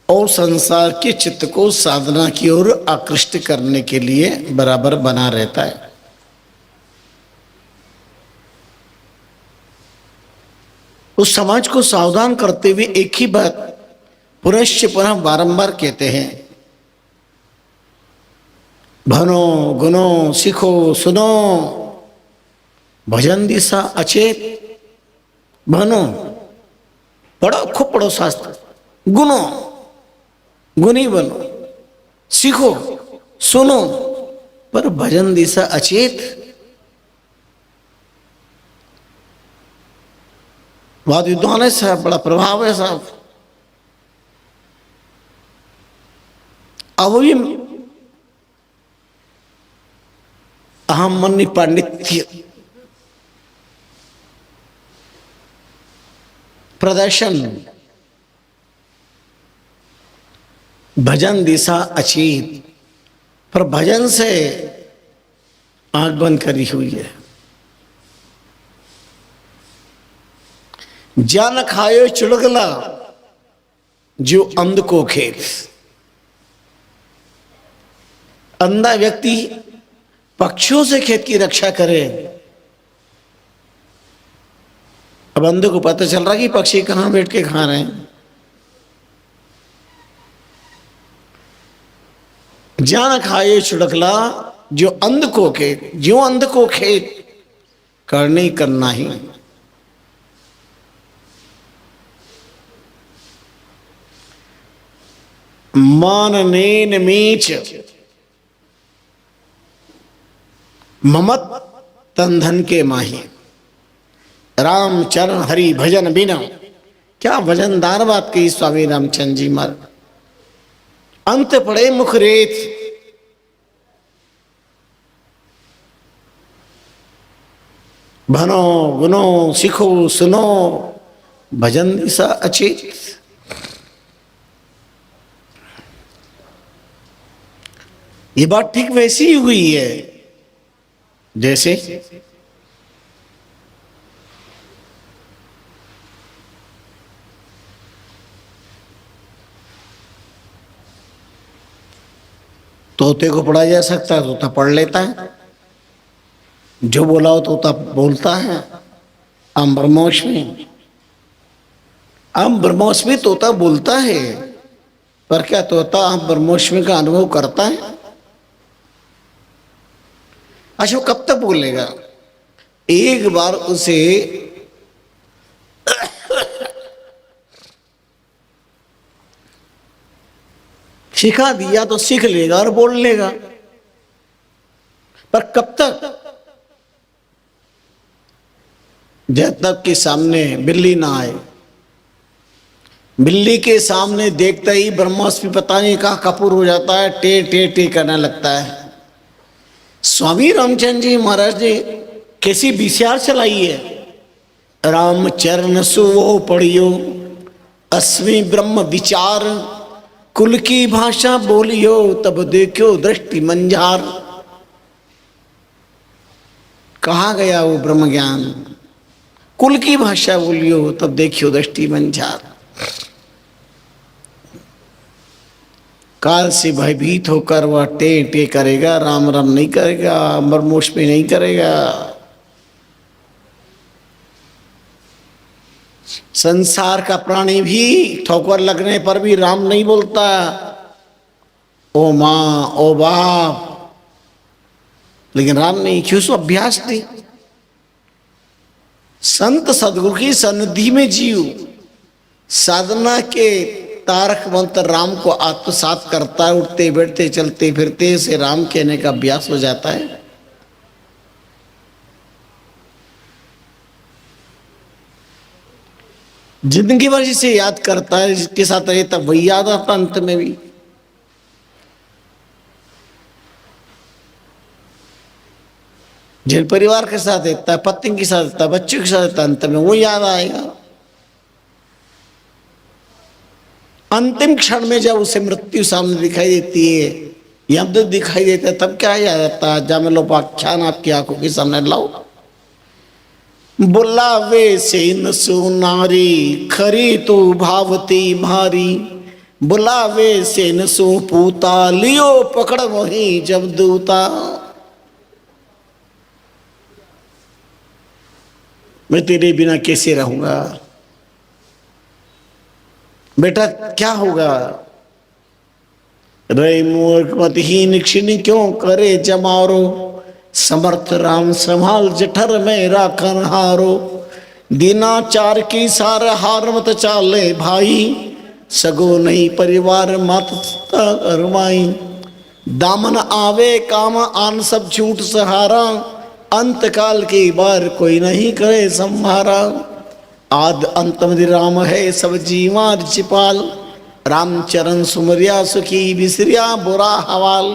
और संसार के चित्त को साधना की ओर आकृष्ट करने के लिए बराबर बना रहता है। उस समाज को सावधान करते हुए एक ही बात पुनश्च पुनः बारंबार कहते हैं, भनो गुनो सीखो सुनो भजन दिशा अचेत। भनो पढ़ो, खूब पढ़ो शास्त्र, गुनो गुनी बनो, सीखो सुनो, पर भजन दिशा अचेत। वाद विद्वान है साहब, बड़ा प्रभाव है साहब। अब भी अहम मन्य पांडित्य प्रदर्शन, भजन दिशा अचेत, पर भजन से आंख बंद करी हुई है। जान खायो चुड़गला जो अंध को खेत। अंधा व्यक्ति पक्षियों से खेत की रक्षा करे। अब अंधे को पता चल रहा कि पक्षी कहां बैठ के खा रहे हैं। जान खाए चुड़गला जो अंध को खेत, जो अंध को खेत करने करना ही। माननेन मीच ममत तन धन के माही। राम चरण हरि भजन बिना, क्या वजनदार बात कही स्वामी रामचंद्र जी महाराज। अंत पड़े मुख रेत, भनो गुनो सीखो सुनो भजन दिशा अचेत। ये बात ठीक वैसी ही हुई है जैसे तोते को पढ़ा जा सकता है, तोता पढ़ लेता है। जो बोला हो तोता बोलता है। आम ब्रह्मोष्मी, आम ब्रह्मोष्मी तोता बोलता है, पर क्या तोता आम ब्रह्मोष्मी का अनुभव करता है? अच्छा, वो कब तक बोलेगा? एक बार उसे सिखा दिया तो सीख लेगा और बोल लेगा, पर कब तक? जब तक के सामने बिल्ली ना आए। बिल्ली के सामने देखते ही ब्रह्मास्मि पता नहीं कहाँ कपूर हो जाता है, टे टे टे करने लगता है। स्वामी रामचंद्र जी महाराज ने कैसी विचार चलाई है। राम चरण सुवो पढ़ियो अस्मि ब्रह्म विचार, कुल की भाषा बोलियो तब देखो दृष्टि मंझार। कहाँ गया वो ब्रह्म ज्ञान? कुल की भाषा बोलियो तब देखियो दृष्टि मंझार। काल से भयभीत होकर वह टे टे करेगा, राम राम नहीं करेगा, मरमोश में नहीं करेगा। संसार का प्राणी भी ठोकर लगने पर भी राम नहीं बोलता। ओ माँ, ओ बाप, लेकिन राम नहीं। क्यों? सो अभ्यास नहीं। संत सदगुरु की सन्निधि में जीव साधना के तारक मंत्र राम को आत्मसात करता है। उठते बैठते चलते फिरते से राम कहने का अभ्यास हो जाता है। जिंदगी भर जिसे याद करता है, जिसके साथ रहता वही याद आता अंत में भी। जिन परिवार के साथ रहता है, पत्नी के साथ रहता है, बच्चों के साथ रहता है, अंत में वो याद आएगा। अंतिम क्षण में जब उसे मृत्यु सामने दिखाई देती है, यम दिखाई देता है, तब क्या याद आता है? जा मैं लोपाख्यान आपकी आंखों के सामने लाओ। बुलावे से न सुनारी खरी तू भावती भारी। बुलावे से न सो पूता लियो पकड़ वही जब दूता। मैं तेरे बिना कैसे रहूंगा? बेटा क्या होगा? रे मूर्ख मतहीन क्षिण क्यों करे जमारो। समर्थ राम संभाल जठर में राखन हारो। दीनाचार की सार हार मत चाले भाई। सगो नहीं परिवार मत अरमाई। दामन आवे काम आन सब झूठ सहारा। अंत काल की बार कोई नहीं करे संहारा। आद अंत मधि राम है सब जीवा रिचिपाल। रामचरण सुमरिया सुखी बिसरिया बुरा हवाल।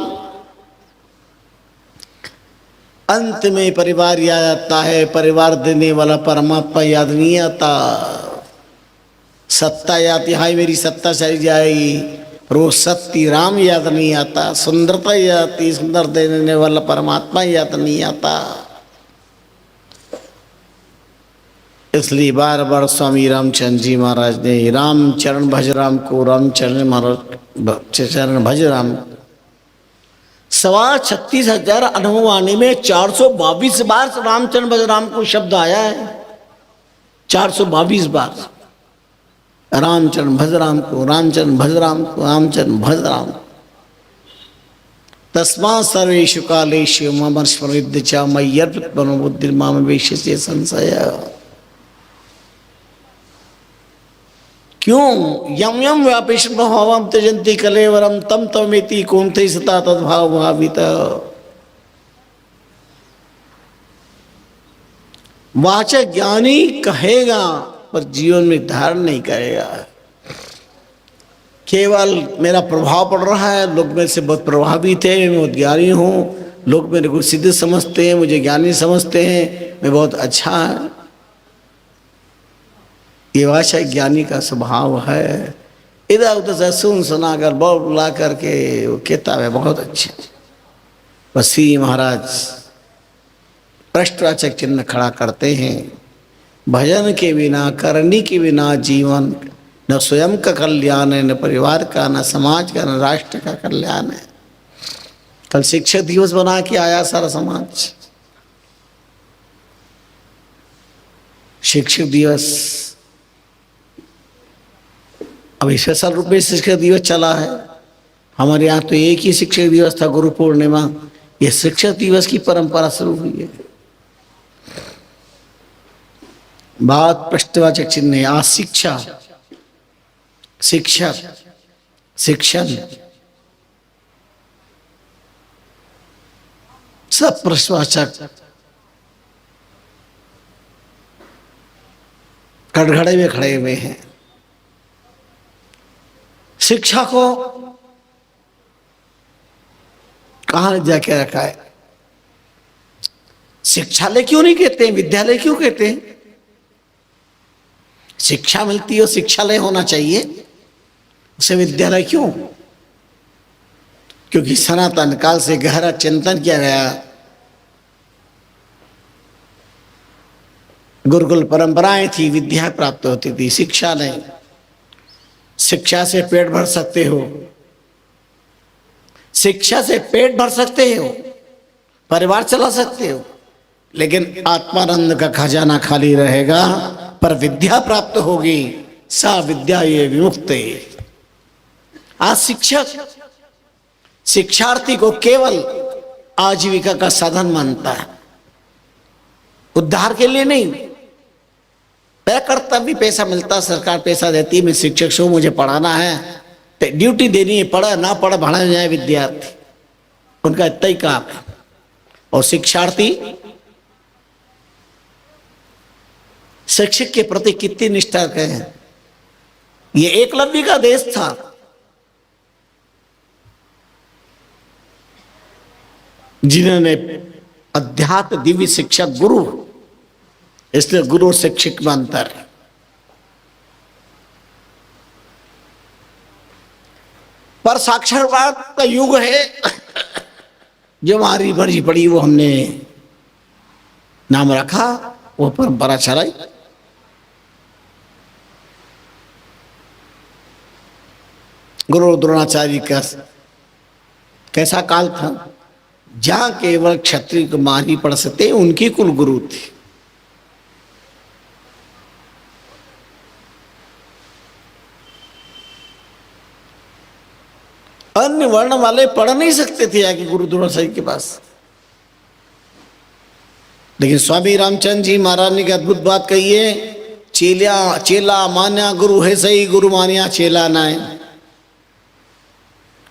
अंत में परिवार याद आता है, परिवार देने वाला परमात्मा याद नहीं आता। सत्ता याद, हाय मेरी सत्ता चली जाएगी, पर वो सत्य राम याद नहीं आता। सुंदरता याद आती, सुंदर देने वाला परमात्मा याद नहीं आता। इसलिए बार बार स्वामी रामचंद्र जी महाराज ने राम चरण भज राम को, रामचरण महाराज चरण भज राम 36,000 अनुभवाणी में 422 बार रामचरण भज राम को शब्द आया है। 422 बार रामचरण भज राम को, रामचरण भज राम को, रामचरण भज राम। तस्मा सर्वेषु कालेषु मम स्मृत्य च मय्यर्पित मनोबुद्धिर्माम वेश्यसे संशय। क्यों? यम यम व्यापिष्ण भावम त्यजंती कलेवरम तम तमेति कौन्ते सता तद्भाव भावित। वाचक ज्ञानी कहेगा पर जीवन में धारण नहीं करेगा। केवल मेरा प्रभाव पड़ रहा है, लोग मेरे से बहुत प्रभावित है, मैं बहुत ज्ञानी हूँ, लोग मेरे को सिद्ध समझते हैं, मुझे ज्ञानी समझते हैं, मैं बहुत अच्छा है। ये भाषा ज्ञानी का स्वभाव है। इधर उधर से सुन सुना कर बोल बुला करके वो कहता है बहुत अच्छे। वसी महाराज प्रश्नवाचक चिन्ह खड़ा करते हैं। भजन के बिना, करनी के बिना जीवन न स्वयं का कल्याण है, न परिवार का, न समाज का, न राष्ट्र का कल्याण है। कल शिक्षक दिवस बना के आया सारा समाज। शिक्षक दिवस अब स्पेशल रूप में शिक्षक दिवस चला है। हमारे यहाँ तो एक ही शिक्षक दिवस था, गुरु पूर्णिमा। ये शिक्षक दिवस की परंपरा शुरू हुई है। बात प्रश्नवाचक चिन्ह है। आज शिक्षा, शिक्षक, शिक्षण सब प्रश्नवाचक कटघरे में खड़े हुए हैं। शिक्षा को कहां जाके रखा है? शिक्षालय क्यों नहीं कहते हैं, विद्यालय क्यों कहते हैं? शिक्षा मिलती हो, शिक्षालय होना चाहिए। विश्वविद्यालय क्यों? क्योंकि सनातन काल से गहरा चिंतन किया गया। गुरुकुल परंपराएं थी, विद्या प्राप्त होती थी, शिक्षा नहीं। शिक्षा से पेट भर सकते हो, शिक्षा से पेट भर सकते हो, परिवार चला सकते हो, लेकिन आत्मानंद का खजाना खाली रहेगा। पर विद्या प्राप्त होगी, सा विद्या ये विमुक्त। आज शिक्षक शिक्षार्थी को केवल आजीविका का साधन मानता है, उद्धार के लिए नहीं। मैं करता भी पैसा मिलता, सरकार पैसा देती है, मैं शिक्षक हूं, मुझे पढ़ाना है, तो ड्यूटी देनी है, पढ़ा ना पढ़ा पढ़ा जाए विद्यार्थी, उनका इतना ही काम है। और शिक्षार्थी शिक्षक के प्रति कितनी निष्ठा के हैं। ये एकलव्य का देश था, जिन्होंने अध्यात्म दिव्य शिक्षक गुरु, इसलिए गुरु और शिक्षक में अंतर है। पर साक्षरवाद का युग है, जो हमारी भरी पड़ी वो हमने नाम रखा, वो परंपरा चलाई। गुरु द्रोणाचार्य का कैसा काल था, जहां केवल क्षत्रिय कुमार ही पढ़ सकते, उनकी कुल गुरु थे। अन्य वर्ण वाले पढ़ नहीं सकते थे आगे गुरु द्रोणाचार्य के पास। लेकिन स्वामी रामचंद्र जी महाराज ने अद्भुत बात कही है, चेला मान्या गुरु है सही, गुरु मान्या चेला ना है।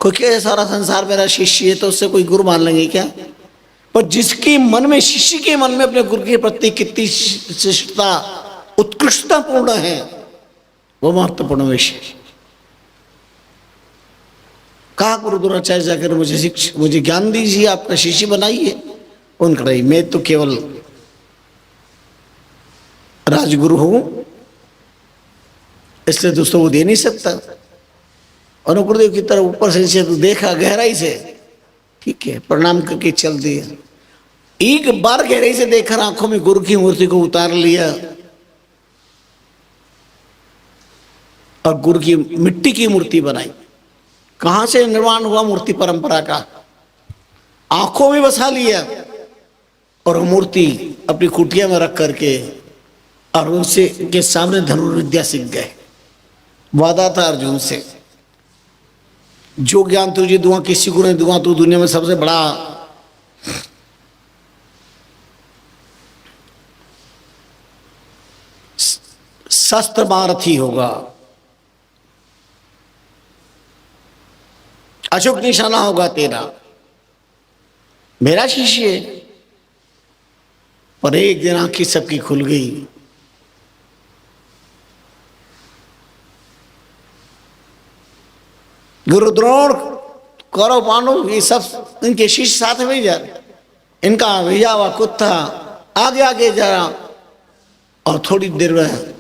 कोई क्या सारा संसार मेरा शिष्य है तो उससे कोई गुरु मान लेंगे क्या? पर जिसके मन में, शिष्य के मन में अपने गुरु के प्रति कितनी शिष्टता, उत्कृष्टता पूर्ण है, वो महत्वपूर्ण विषय। कहा गुरु द्रोणाचार्य जाकर मुझे ज्ञान दीजिए, आपका शिष्य बनाइए। उनका नहीं, मैं तो केवल राजगुरु हूं, इसलिए दोस्तों वो दे नहीं सकता। और गुरुदेव की तरफ ऊपर से तो देखा गहराई से, ठीक है, प्रणाम करके चल दिया। एक बार गहराई से देखा, आंखों में गुरु की मूर्ति को उतार लिया और गुरु की मिट्टी की मूर्ति बनाई। कहां से निर्माण हुआ मूर्ति परंपरा का, आंखों में बसा लिया और मूर्ति अपनी कुटिया में रख करके और उनसे के सामने धनुर्विद्या सीख गए। वादा था अर्जुन से, जो ज्ञान तुझे दूंगा किसी को नहीं दूंगा, तू दुनिया में सबसे बड़ा शस्त्र महारथी होगा, अशोक निशाना होगा तेरा, मेरा शिष्य है। पर एक दिन आंखें सबकी खुल गई। गुरु द्रोण, कौरव पांडव ये सब इनके शिष्य साथ में जा रहे, इनका भेजा हुआ कुत्ता आगे आगे जा रहा, और थोड़ी देर में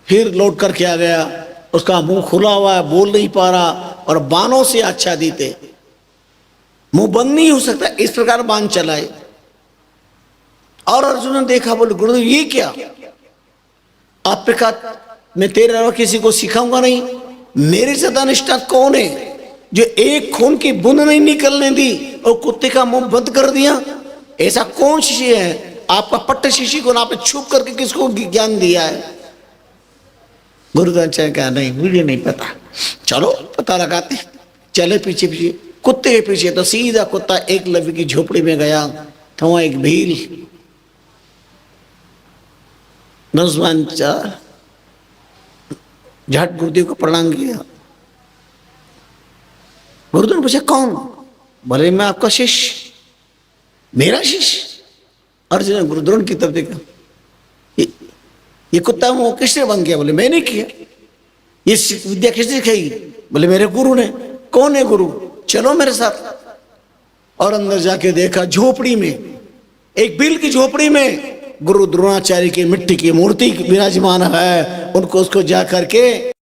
फिर लौट करके आ गया। उसका मुंह खुला हुआ है, बोल नहीं पा रहा, और बाणों से आच्छादित है, मुंह बंद नहीं हो सकता, इस प्रकार बाण चलाए। और अर्जुन ने देखा, बोले गुरुदेव ये क्या? आपने कहा मैं तेरे अलावा किसी को सिखाऊंगा नहीं। मेरे से अनिष्ठा कौन है जो एक खून की बूंद नहीं निकलने दी और कुत्ते का मुंह बंद कर दिया? ऐसा कौन शिष्य है? आपका पट्ट शिष्य को ना पे छुप करके किसको ज्ञान दिया है? गुरुद्वारा कहा नहीं, मुझे नहीं पता, चलो पता लगाते। चले पीछे पीछे, कुत्ते के पीछे, तो सीधा कुत्ता एकलव्य की झोपड़ी में गया। तो वहां एक भील नौजवान झट गुरुदेव को प्रणाम किया। गुरुदेव ने पूछा कौन? बोले मैं आपका शिष्य, मेरा शिष्य। अर्जुन ने गुरुद्रोण की तरफ देखा, ये कुत्ता वो किसने बंद किया? बोले मैंने किया। ये विद्या किसने सिखाई? बोले मेरे गुरु ने। कौन है गुरु? चलो मेरे साथ। और अंदर जाके देखा, झोपड़ी में, एक भील की झोपड़ी में गुरु द्रोणाचार्य की मिट्टी की मूर्ति विराजमान है। उनको उसको जा करके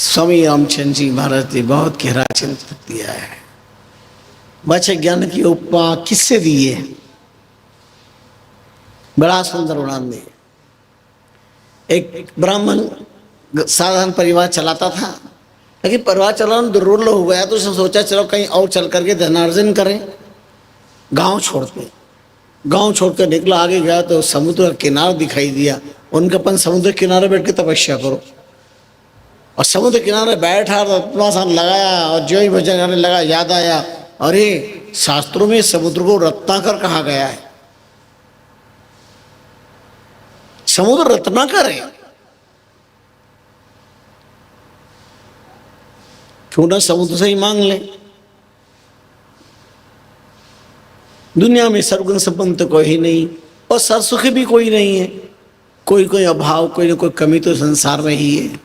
स्वामी रामचंद्र जी महाराज ने बहुत गहरा चिंतन दिया है। बच्चे ज्ञान की उपमा किससे दी है? बड़ा सुंदर उड़ान दी। एक ब्राह्मण साधारण परिवार चलाता था, लेकिन परिवार चलाना दुर्लभ हो गया तो उसने सोचा चलो कहीं और चल करके धनार्जन करें। गांव छोड़कर निकला, आगे गया तो समुद्र का किनारा दिखाई दिया। उनके अपन समुद्र किनारे बैठ के तपस्या करो। और समुद्र किनारे बैठा तो अपना सान लगाया और जो ही भजन करने लगा, याद आया अरे शास्त्रों में समुद्र को रत्नाकर कहा गया है। समुद्र रत्नाकर है, क्यों ना समुद्र से ही मांग ले। दुनिया में सर्वगुण संपन्न तो कोई ही नहीं और सरसुखी भी कोई नहीं है। कोई अभाव, कोई ना कोई कमी तो संसार में ही है।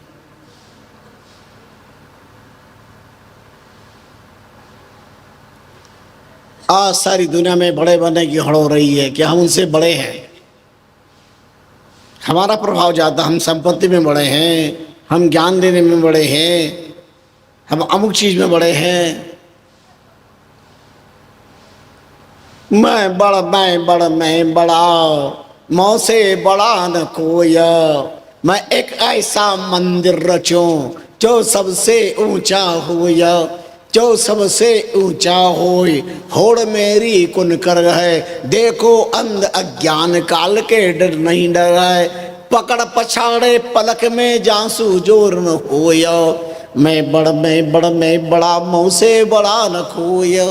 आज सारी दुनिया में बड़े बनने की हड़ हो रही है कि हम उनसे बड़े हैं, हमारा प्रभाव ज़्यादा, हम संपत्ति में बड़े हैं, हम ज्ञान देने में बड़े हैं, हम अमुक चीज में बड़े हैं। मैं बड़ा मौ से बड़ा न कोई। मैं एक ऐसा मंदिर रचूं जो सबसे ऊंचा होया, जो सबसे ऊंचा होय। होड़ मेरी कुन कर है, देखो अंध अज्ञान काल के डर नहीं डर है। पकड़ पछाड़े पलक में जांसू जोर न होया। मैं बड़ा मऊ से बड़ा न खोया।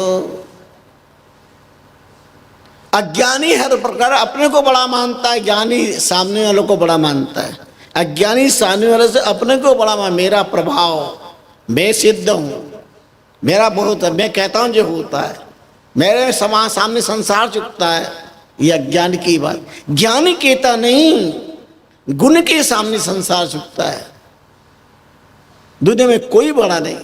अज्ञानी हर प्रकार अपने को बड़ा मानता है, ज्ञानी सामने वालों को बड़ा मानता है। अज्ञानी सामने वाले से अपने को बड़ा मान, मेरा प्रभाव, मैं सिद्ध हूं, मेरा बहुत है, मैं कहता हूं जो होता है, मेरे समाज सामने संसार चुकता है। ये अज्ञान की बात। ज्ञानी कहता नहीं, गुण के सामने संसार चुकता है। दुनिया में कोई बड़ा नहीं।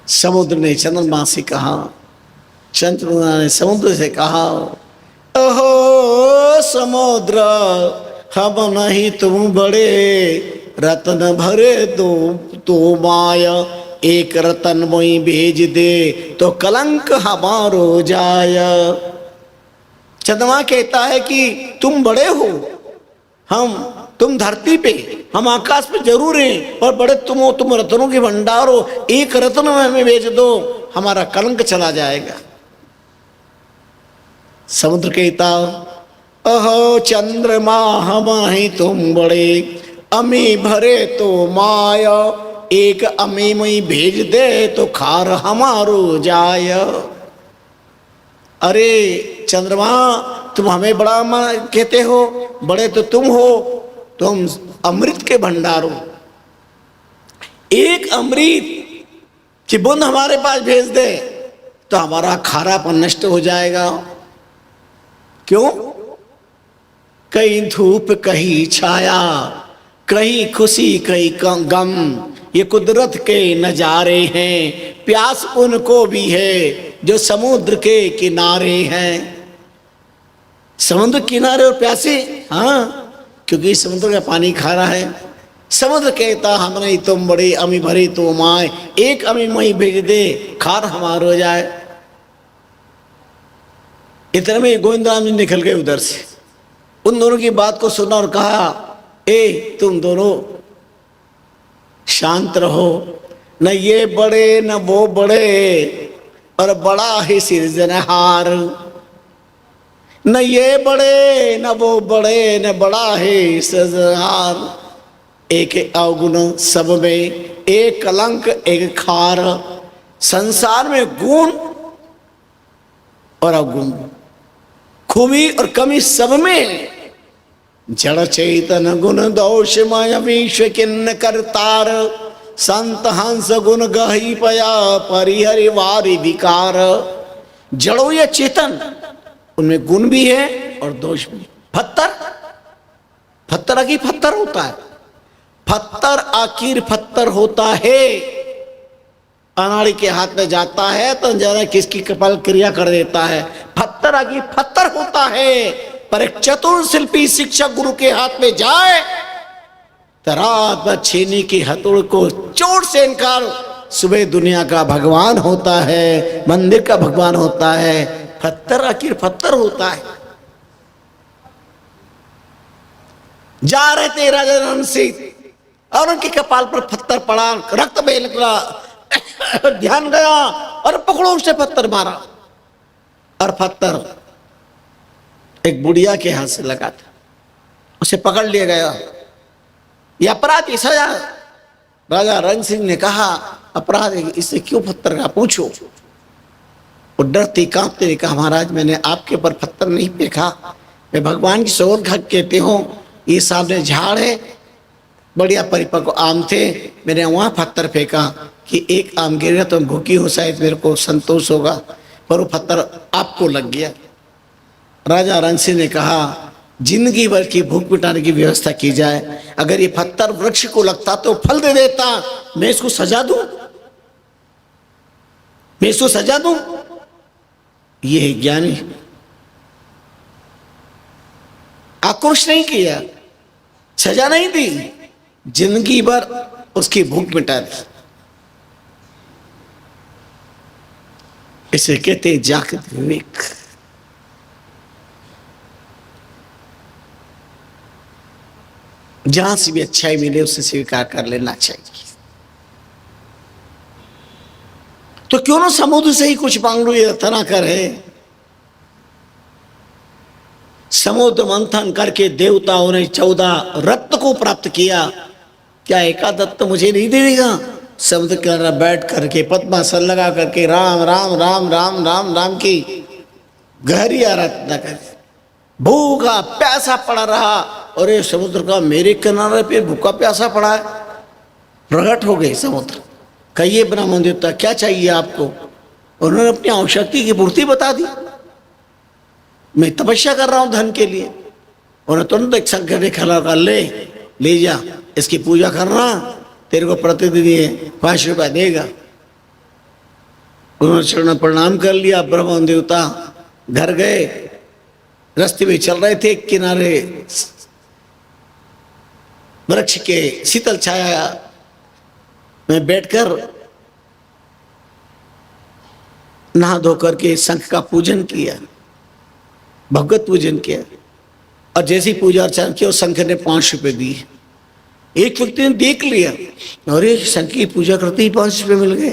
समुद्र ने चंद्रमा से कहा, चंद्रमा ने समुद्र से कहा, ओहो समुद्र, हम नहीं तुम बड़े, रत्न भरे तो माया। एक रतन मोई भेज दे तो कलंक हमारो जाय। चंद्रमा कहता है कि तुम बड़े हो, तुम धरती पे, हम आकाश पे जरूर हैं, और बड़े तुम हो, तुम रत्नों के भंडार हो। एक रत्न में हमें भेज दो, हमारा कलंक चला जाएगा। समुद्र कहता, अहो चंद्रमा, हम ही तुम बड़े, अमी भरे तो माया। एक अमी मई भेज दे तो खार हमारो जाय। अरे चंद्रमा, तुम हमें बड़ा कहते हो, बड़े तो तुम हो, तुम अमृत के भंडार हो। एक अमृत की बूंद हमारे पास भेज दे तो हमारा खारापन नष्ट हो जाएगा। क्यों? कहीं धूप कहीं छाया, कहीं खुशी कहीं गम, ये कुदरत के नजारे हैं। प्यास उनको भी है जो समुद्र के किनारे हैं। समुद्र किनारे और प्यासे, हाँ, क्योंकि समुद्र का पानी खारा है। समुद्र कहता, हम नहीं तुम बड़े, अमी भरी तो माए। एक अमी मई भेज दे, खार हमार हो जाए। इतने में गोविंद राम जी निकल गए उधर से। उन दोनों की बात को सुना और कहा, ए तुम दोनों शांत रहो, न ये बड़े न वो बड़े, और बड़ा ही सिरजनहार। न ये बड़े न वो बड़े, न बड़ा है सजहार। एक अवगुण सब में, एक कलंक एक खार। संसार में गुण और अवगुण, खूबी और कमी सब में। जड़ चैतन गुण दोषमय विश्व किन्न करतार। संत हंस गुण गही पया परिहरि वारि विकार। जड़ो या चेतन, उनमें गुण भी है और दोष भी। पत्थर आखिर पत्थर होता है, पत्थर आखिर पत्थर होता है। अनाड़ी के हाथ में जाता है तो जरा किसकी कपाल क्रिया कर देता है। पत्थर आगे पत्थर होता है, पर एक चतुर शिल्पी शिक्षक गुरु के हाथ में जाए तो रात भर छीनी की हथौड़ को चोट से इनकार। सुबह दुनिया का भगवान होता है, मंदिर का भगवान होता है, पत्थर आखिर पत्थर होता है। जा रहे थे राजा रण सिंह और उनके कपाल पर पत्थर पड़ा, रक्त बह निकला। ध्यान गया और पकड़ो उसने पत्थर मारा और पत्थर एक बुढ़िया के हाथ से लगा था, उसे पकड़ लिया गया। यह अपराध की सजा। राजा रण सिंह ने कहा अपराध इससे क्यों पत्थर का पूछो। वो डरती कांपते ने कहा महाराज मैंने आपके ऊपर पत्थर नहीं फेंका, मैं भगवान की सौगंध खा कहते हो, ये सामने झाड़ है, बढ़िया परिपक्व आम थे, मैंने वहां पत्थर फेंका कि एक आम गिरेगा तो भूखी हो शायद मेरे को संतोष होगा, पर वो पत्थर आपको लग गया। राजा रण सिंह ने कहा जिंदगी भर की भूख मिटाने की व्यवस्था की जाए, अगर ये पत्थर वृक्ष को लगता तो फल दे देता, मैं इसको सजा दूं, मैं इसको सजा दूं। ये है ज्ञानी। आक्रोश नहीं किया, सजा नहीं दी, जिंदगी भर उसकी भूख मिटा दी। इसे कहते जागृत विवेक। जहां से भी अच्छाई मिले उसे स्वीकार कर लेना चाहिए। तो क्यों ना समुद्र से ही कुछ मांग लो, ये तना करे। समुद्र मंथन करके देवताओं ने 14 रत्न को प्राप्त किया, क्या एकादत्त मुझे नहीं देगा। समुद्र किनारा बैठ करके पद्मासन लगा करके राम राम राम राम राम राम की गहरी आराधना कर, भूखा प्यासा पड़ा रहा। और ये समुद्र का मेरे किनारे पे भूखा प्यासा पड़ा है। प्रकट हो गए समुद्र, कहिए ब्राह्मण देवता क्या चाहिए आपको। उन्होंने अपनी आवश्यकता की पूर्ति बता दी, मैं तपस्या कर रहा हूं धन के लिए। उन्होंने तुरंत एक संकट खड़ा कर ले जा, इसकी पूजा करना, तेरे को प्रतिदिन 5 रुपया देगा। उन्होंने चरण प्रणाम कर लिया। ब्राह्मण देवता घर गए, रास्ते में चल रहे थे, किनारे वृक्ष के शीतल छाया में बैठकर नहा धो करके शंख का पूजन किया, भगवत पूजन किया। और जैसी पूजा अर्चना की, शंख ने 5 रुपये दिए। एक व्यक्ति ने देख लिया, और ये शंख की पूजा करते ही 5 रुपये मिल गए,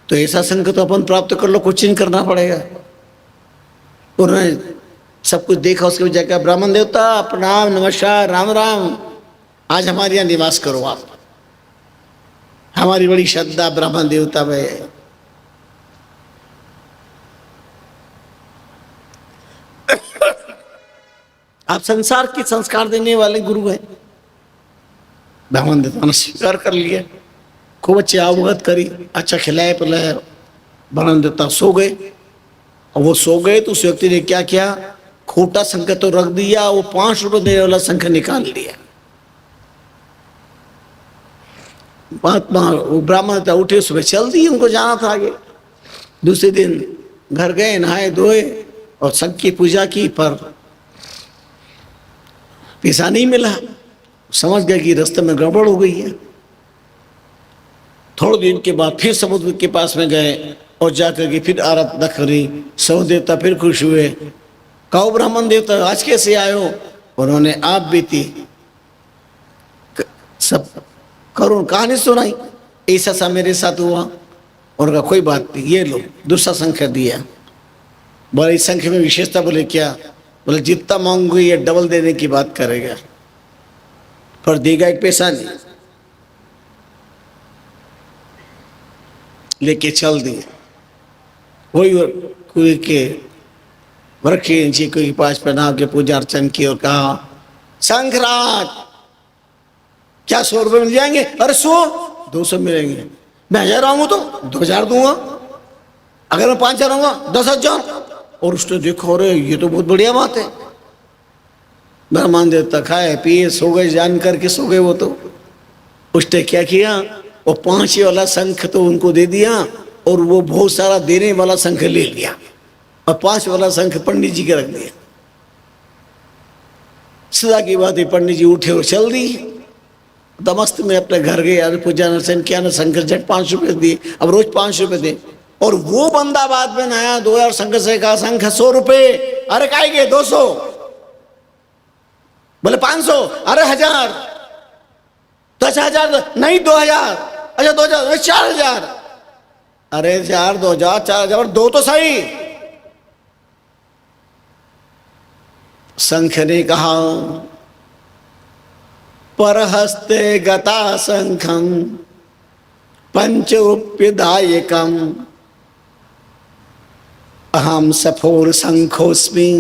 तो ऐसा शंख तो अपन प्राप्त कर लो, कुछ नहीं करना पड़ेगा। उन्होंने सब कुछ देखा, उसके बाद जाकर ब्राह्मण देवता प्रणाम नमस्कार राम राम, आज हमारे यहाँ निवास करो आप, हमारी बड़ी श्रद्धा ब्राह्मण देवता में। आप संसार की संस्कार देने वाले गुरु हैं। ब्राह्मण देवता ने स्वीकार कर लिया, खूब अच्छी अवगत करी, अच्छा खिलाया पिलाया। ब्राह्मण देवता सो गए, और वो सो गए तो उस व्यक्ति ने क्या किया, खोटा शंख तो रख दिया, वो 5 रुपये देने वाला शंख निकाल लिया। महात्मा ब्राह्मण देवता उठे, सुबह चल दी, उनको जाना था आगे। दूसरे दिन घर गए, नहाए धोए और शंख की पूजा की, पर पैसा नहीं मिला। समझ गए कि रास्ते में गड़बड़ हो गई है। थोड़े दिन के बाद फिर समुद्र के पास में गए और जाकर के फिर आराधना करी। समुद्र देवता फिर खुश हुए, कहो ब्राह्मण देवता आज कैसे आए हो। उन्होंने आप बीती सब करुण कहानी सुनाई, ऐसा सा मेरे साथ हुआ। उनका कोई बात नहीं, ये लो दूसरा शंख दिया। बोले इस शंख में विशेषता, बोले क्या, बोले जितना मांगोगे ये डबल देने की बात करेगा, पर देगा एक पैसा नहीं। लेके चल दिए। वही कोई के वृक्ष के नीचे कोई पास प्रणाम के पूजा अर्चन की और कहा शंखराज क्या 100 रुपये मिल जाएंगे। अरे 100 200 मिलेंगे। मैं 1000 आऊंगा तो 2000 दूंगा, अगर मैं 5000 आऊंगा 10,000। और उसने देखो अरे ये तो बहुत बढ़िया बात है। ब्राह्मण देवता खाए पिए सो गए, जान करके सो गए। वो तो उसने क्या किया, वो 5 वाला शंख तो उनको दे दिया और वो बहुत सारा देने वाला शंख ले लिया और 5 वाला शंख पंडित जी के रख दिया। सदा की बात है, पंडित जी उठे और चल दी। दमस्त में अपने घर गए, यार पूजा नर्सन किया ना, शंकर झट 5 रुपये दिए, अब रोज 5 रुपये दे। और वो बंदा बाद में आया 2000 शंकर से कहा शंख 100 रुपये, अरे काय गए 200, बोले 500, अरे 1000, 10,000 नहीं 2000, अच्छा 2000, 4000, अरे 4, 2000, 4000, 2 तो सही। शंख ने कहा परहस्ते गता शंखम पंचरूप्यदायकम अहम सफोर शंखोस्मि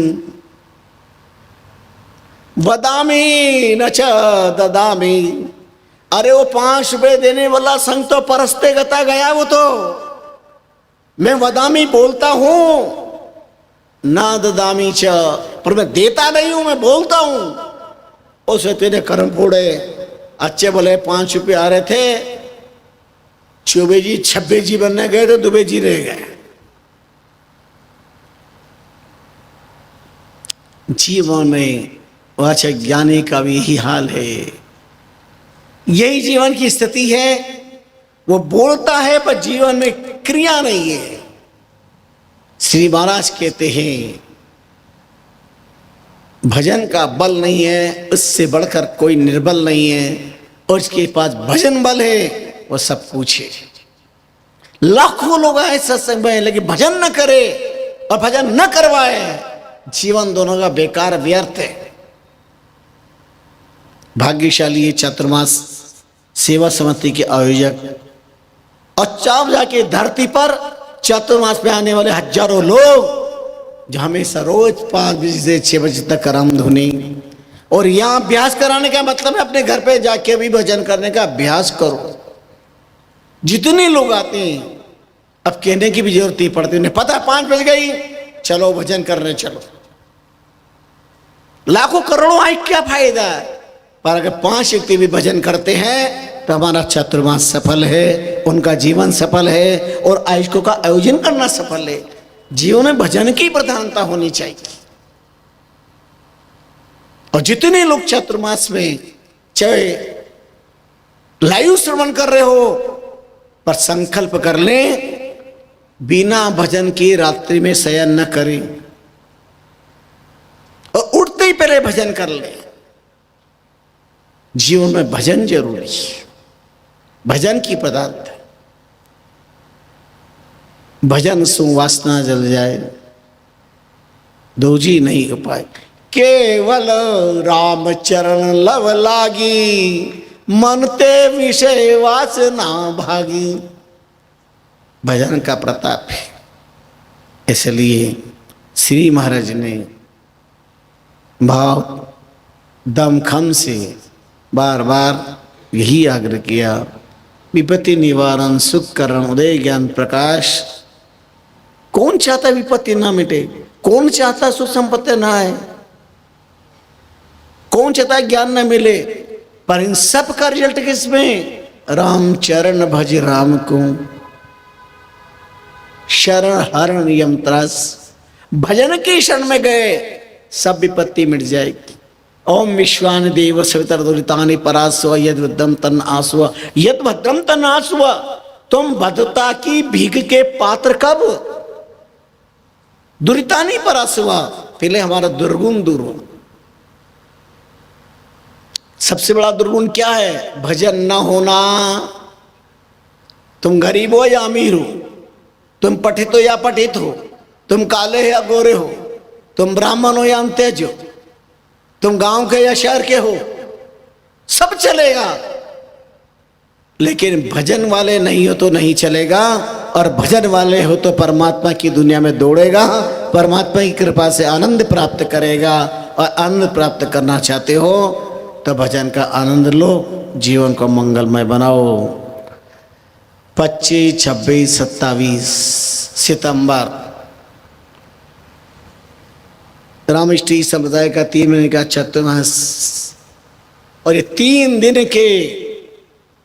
वदामी न च ददामी। अरे वो 5 रुपए देने वाला शंख तो परस्ते गता गया, वो तो मैं वदामी बोलता हूं, ना ददामी च, पर मैं देता नहीं हूं, मैं बोलता हूं। उसे तेरे कर्म फोड़े। अच्छे भले 5 रुपये आ रहे थे, चौबे जी 26 जी बनने गए तो दुबे जी रह गए। जीवन में अच्छा ज्ञानी का भी यही हाल है, यही जीवन की स्थिति है। वो बोलता है पर जीवन में क्रिया नहीं है। श्री महाराज कहते हैं भजन का बल नहीं है, उससे बढ़कर कोई निर्बल नहीं है, और इसके पास भजन बल है वो सब कुछ है। लाखों लोग आए सत्संग में लेकिन भजन न करे और भजन न करवाए, जीवन दोनों का बेकार व्यर्थ है। भाग्यशाली है चातुर्मास सेवा समिति के आयोजक, और चाप जाके धरती पर चातुर्मास में आने वाले हजारों लोग जो हमेशा रोज 5 बजे से 6 बजे तक राम धुनी। और यहां अभ्यास कराने का मतलब है अपने घर पे जाके भी भजन करने का अभ्यास करो। जितने लोग आते हैं अब कहने की भी जरूरत नहीं पड़ती, उन्हें पता 5 बज गई, चलो भजन करने चलो। लाखों करोड़ों आए क्या फायदा, पर अगर 5 व्यक्ति भी भजन करते हैं तो हमारा चातुर्मास सफल है, उनका जीवन सफल है, और आयुष्कों का आयोजन करना सफल है। जीवन में भजन की प्रधानता होनी चाहिए। और जितने लोग चातुर्मास में चाहे लाइव श्रवण कर रहे हो, पर संकल्प कर लें बिना भजन की रात्रि में शयन न करें, और उठते ही पहले भजन कर लें। जीवन में भजन जरूरी है, भजन की प्रधानता। भजन सु वासना जल जाए, दोजी नहीं हो पाए। केवल राम चरण लव लागी, मन ते विषय वासना भागी। भजन का प्रताप है, इसलिए श्री महाराज ने भाव दमखम से बार बार यही आग्रह किया, विपत्ति निवारण सुख करण उदय ज्ञान प्रकाश। कौन चाहता विपत्ति ना मिटे, कौन चाहता सुख संपत्ति ना आए, कौन चाहता ज्ञान ना मिले, पर इन सब का रिजल्ट किसमें? राम चरण भज राम को, शरण हरण यम त्रास। भजन के शरण में गए सब विपत्ति मिट जाएगी। ओम विश्वान देव सवितर दुरितानि परास्व यद भद्रम तन आस्व यद भद्रम तन आस्व। तुम भद्रता की भीख के पात्र कब? दुरितानि परास्व, पहले हमारा दुर्गुण दूर हो। सबसे बड़ा दुर्गुण क्या है? भजन न होना। तुम गरीब हो या अमीर हो, तुम पठित हो या पठित हो, तुम काले या गोरे हो, तुम ब्राह्मण हो या अंत्यज हो, तुम गांव के या शहर के हो, सब चलेगा। लेकिन भजन वाले नहीं हो तो नहीं चलेगा, और भजन वाले हो तो परमात्मा की दुनिया में दौड़ेगा, परमात्मा की कृपा से आनंद प्राप्त करेगा। और आनंद प्राप्त करना चाहते हो तो भजन का आनंद लो, जीवन को मंगलमय बनाओ। 25, 26, 27 सितंबर रामष्टी संप्रदाय का 3 महीने का चातुर्मास, और ये 3 दिन के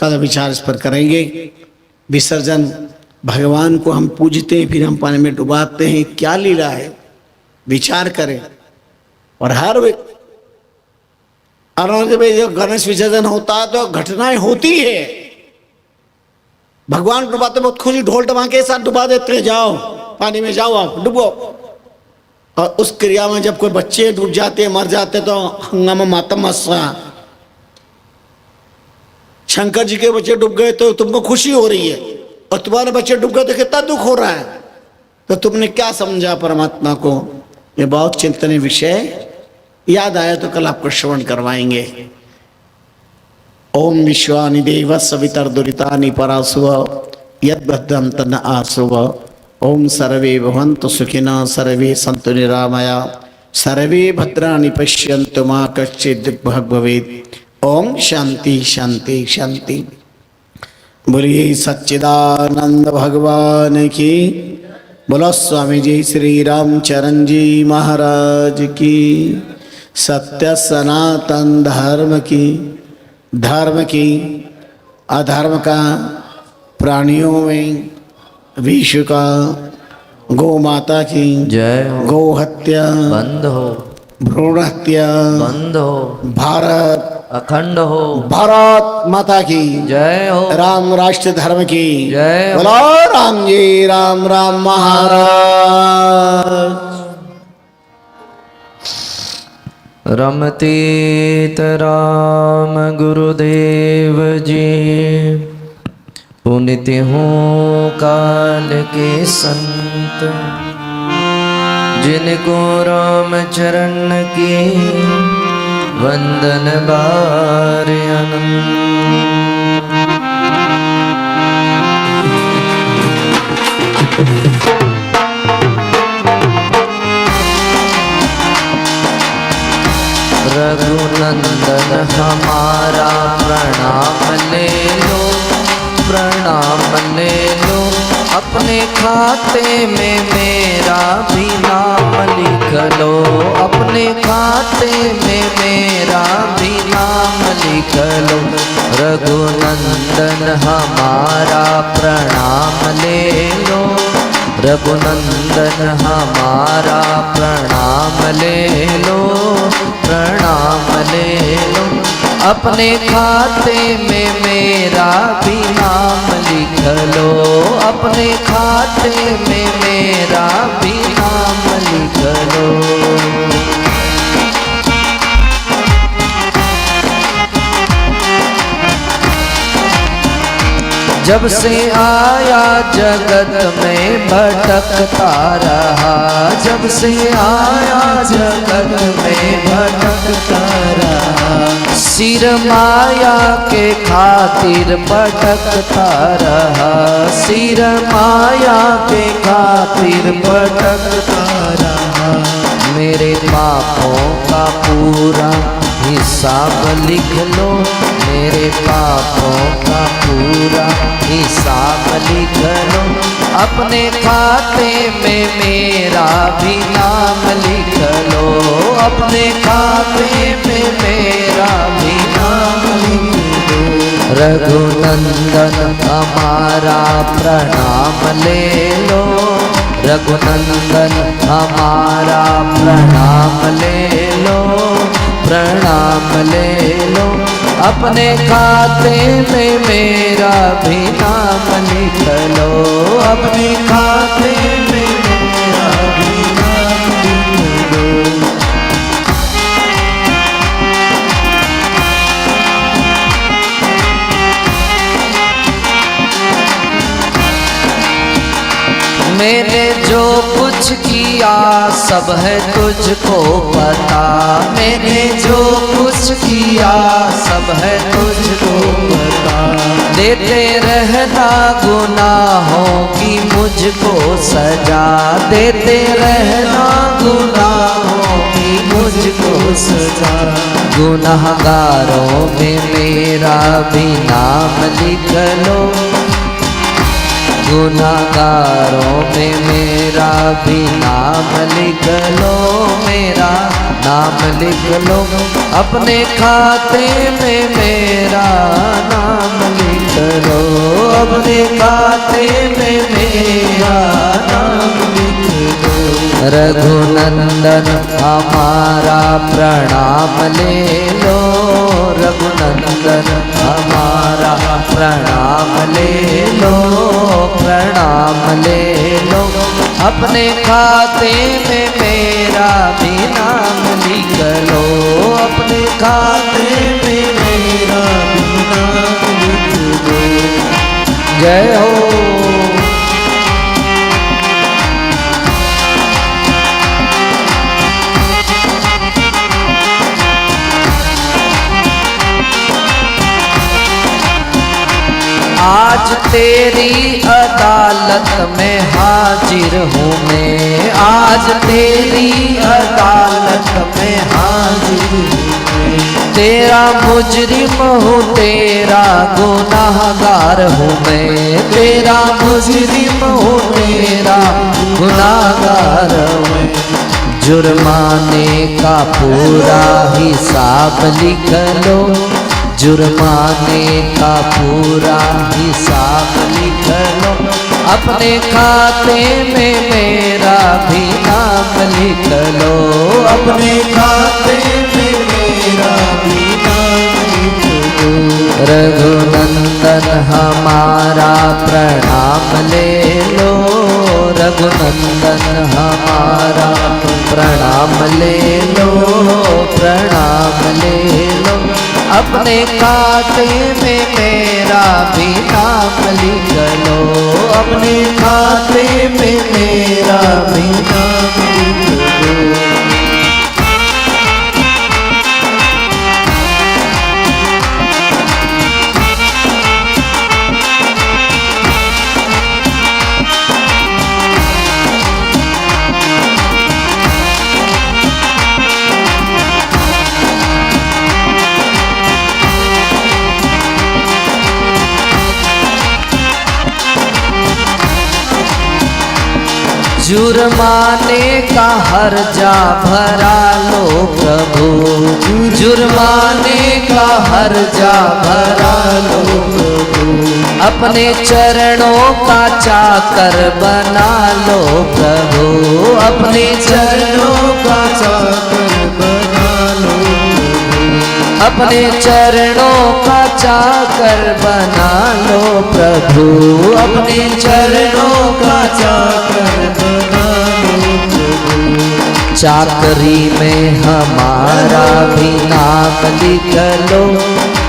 का विचार इस पर करेंगे। विसर्जन, भगवान को हम पूजते हैं फिर हम पानी में डुबाते हैं, क्या लीला है, विचार करें। और हर जब गणेश विसर्जन होता है तो घटनाएं होती है। भगवान को डुबाते बहुत खुशी, ढोल धमाके के साथ डुबा देते हैं, जाओ पानी में जाओ आप डुबो। और उस क्रिया में जब कोई बच्चे डूब जाते मर जाते तो हंगामा मातम मचा। शंकर जी के बच्चे डूब गए तो तुमको खुशी हो रही है, और तुम्हारे बच्चे डूब गए तो कितना दुख हो रहा है। तो तुमने क्या समझा परमात्मा को? ये बहुत चिंतनीय विषय, याद आया तो कल आपको श्रवण करवाएंगे। ओम विश्वानि देव सवितर्दुरितानि परासुव यद्भद्रं तन्न आसुव। ओम सर्वे भवन्तु सुखिनः सर्वे सन्तु निरामया सर्वे भद्राणि पश्यन्तु मा कश्चित् दुःखभाग् भवेत्। ओम शांति शांति शांति। बोलिए सच्चिदानंद भगवान की, बोलो स्वामी जी श्री रामचरण जी महाराज की, सत्य सनातन धर्म की, धर्म की अधर्म का, प्राणियों में विश्व का, गौ माता की जय हो। गौ हत्या बंद हो, भ्रूण हत्या बंद हो, भारत अखंड हो, भारत माता की जय हो। राम राष्ट्र धर्म की जय हो। बोलो राम जी राम राम महाराज। रमतीत राम गुरुदेव जी, पुनित हो काल के संत, जिनको राम चरण की वंदन बार अनंत। रघुनंदन हमारा प्रणाम ले लो, प्रणाम ले लो, अपने खाते में मेरा भी नाम लिख लो, अपने खाते में मेरा भी नाम लिख लो। रघुनंदन हमारा प्रणाम ले लो, रघुनंदन हमारा प्रणाम ले लो, प्रणाम ले लो, अपने खाते में मेरा भी नाम लिख लो, अपने खाते में मेरा भी नाम लिख लो। जब से आया जगत में भटकता रहा, जब से आया जगत में भटकता रहा, सिर माया के खातिर भटकता रहा, सिर माया के खातिर भटकता रहा। मेरे पापों का पूरा हिसाब लिख लो, मेरे पापों का पूरा हिसाब लिख लो, अपने खाते में मेरा भी नाम लिख लो, अपने खाते में मेरा भी नाम लिख लो। रघुनंदन हमारा प्रणाम ले लो, रघुनंदन हमारा प्रणाम ले लो, प्रणाम ले लो, अपने खाते में मेरा भी नाम लिख लो, अपने खाते में मेरा भी नाम लिख लो। मैंने जो कुछ किया सब है तुझको पता, मैंने जो कुछ किया सब है तुझको पता। देते रहना गुनाहों की मुझको सजा, देते रहना गुनाहों की मुझको सजा। गुनाहगारों में मेरा भी नाम लिख लो, गुनाहगारों में मेरा भी नाम लिख लो, मेरा नाम लिख लो, अपने खाते में मेरा नाम लिख खाते में मेरा नाम लिख दो। रघुनंदन हमारा प्रणाम ले लो, रघुनंदन हमारा प्रणाम ले लो, प्रणाम ले लो। अपने खाते में मेरा भी नाम लिख लो, अपने खाते में मेरा भी नाम लिख दो। जय हो। आज तेरी अदालत में हाजिर हूँ मैं, आज तेरी अदालत में हाजिर हूँ मैं। तेरा मुजरिम हूँ, तेरा गुनाहगार हूँ मैं, तेरा मुजरिम हूँ, तेरा गुनाहगार हूँ। जुर्माने का पूरा हिसाब लिख लो, जुर्माने का पूरा हिसाब लिख लो। अपने खाते में मेरा भी नाम लिख लो, अपने खाते में मेरा भी नाम लिख लो। रघुनंदन हमारा प्रणाम ले लो, रघुनंदन हमारा प्रणाम ले लो, प्रणाम ले लो। अपने खाते में मेरा भी नाम लिख लो, अपने खाते में मेरा भी नाम लिख लो। जुर्माने का हर्जा भरा लो प्रभु, जुर्माने का हर्जा भरा लो प्रभु। अपने चरणों का चाकर बना लो प्रभु, अपने चरणों का चाकर बना लो प्रभु। अपने चरणों का चाकर बना लो प्रभु, अपने चरणों का चाकर बना लो प्रभु। चाकरी में हमारा भी नाम लिख लो,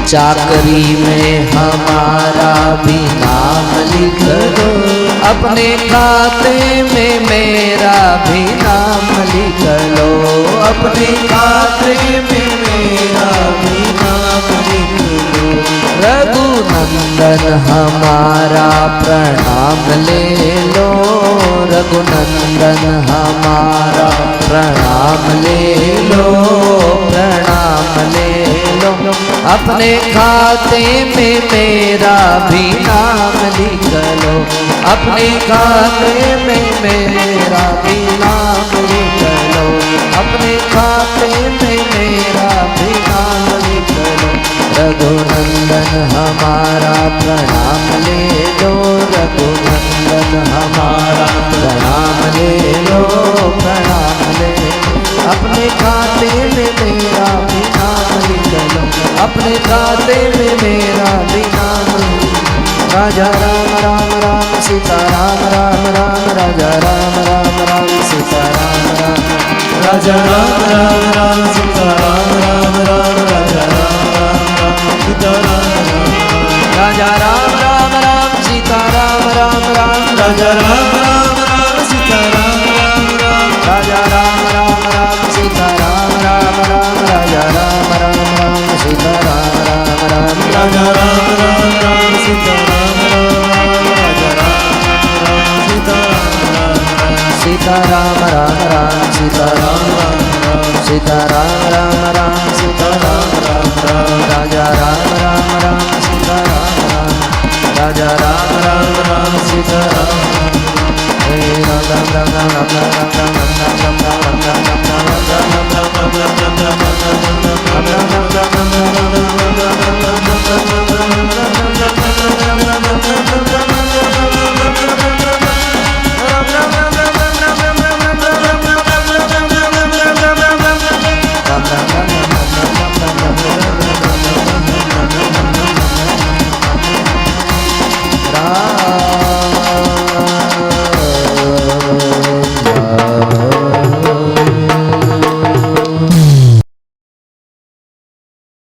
चाकरी में हमारा भी नाम लिख लो। अपने खाते में मेरा भी नाम लिख लो, अपने खाते में मेरा भी नाम लिख लो। रघुनंदन हमारा प्रणाम ले लो, रघुनंदन हमारा प्रणाम ले लो, प्रणाम ले लो। अपने खाते में मेरा भी नाम लिख लो, अपने खाते में मेरा भी नाम लिख लो, अपने खाते में मेरा भी नाम लिख लो। रघुनंदन हमारा प्रणाम ले लो, रघुनंदन हमारा प्रणाम ले लो, प्रणाम ले लो। अपने खाते में मेरा भी नाम लिख लो, अपने खाते में मेरा भी नाम लिख लो। राजा राम राम राम सीता राम राम राम, राजा राम राम राम सीता राम राम, राजा राम राम राम सीता राम राम राम, राजा राम राम राम सीता राम राम, राजा राम राम राम सीता राम राम राम, राजा राम राम राम सीता राम राम राम, राजा राम राम राम सीता राम राम राम, राजा राम राम राम सीता राम राम राम, राजा राम राम राम सीता राम राम राम, राजा राम राम सीता राम राम राम, सीता राम राम राम सीता राम राम राम, सीता राम राम राम सीता राम राम राम, राजा राम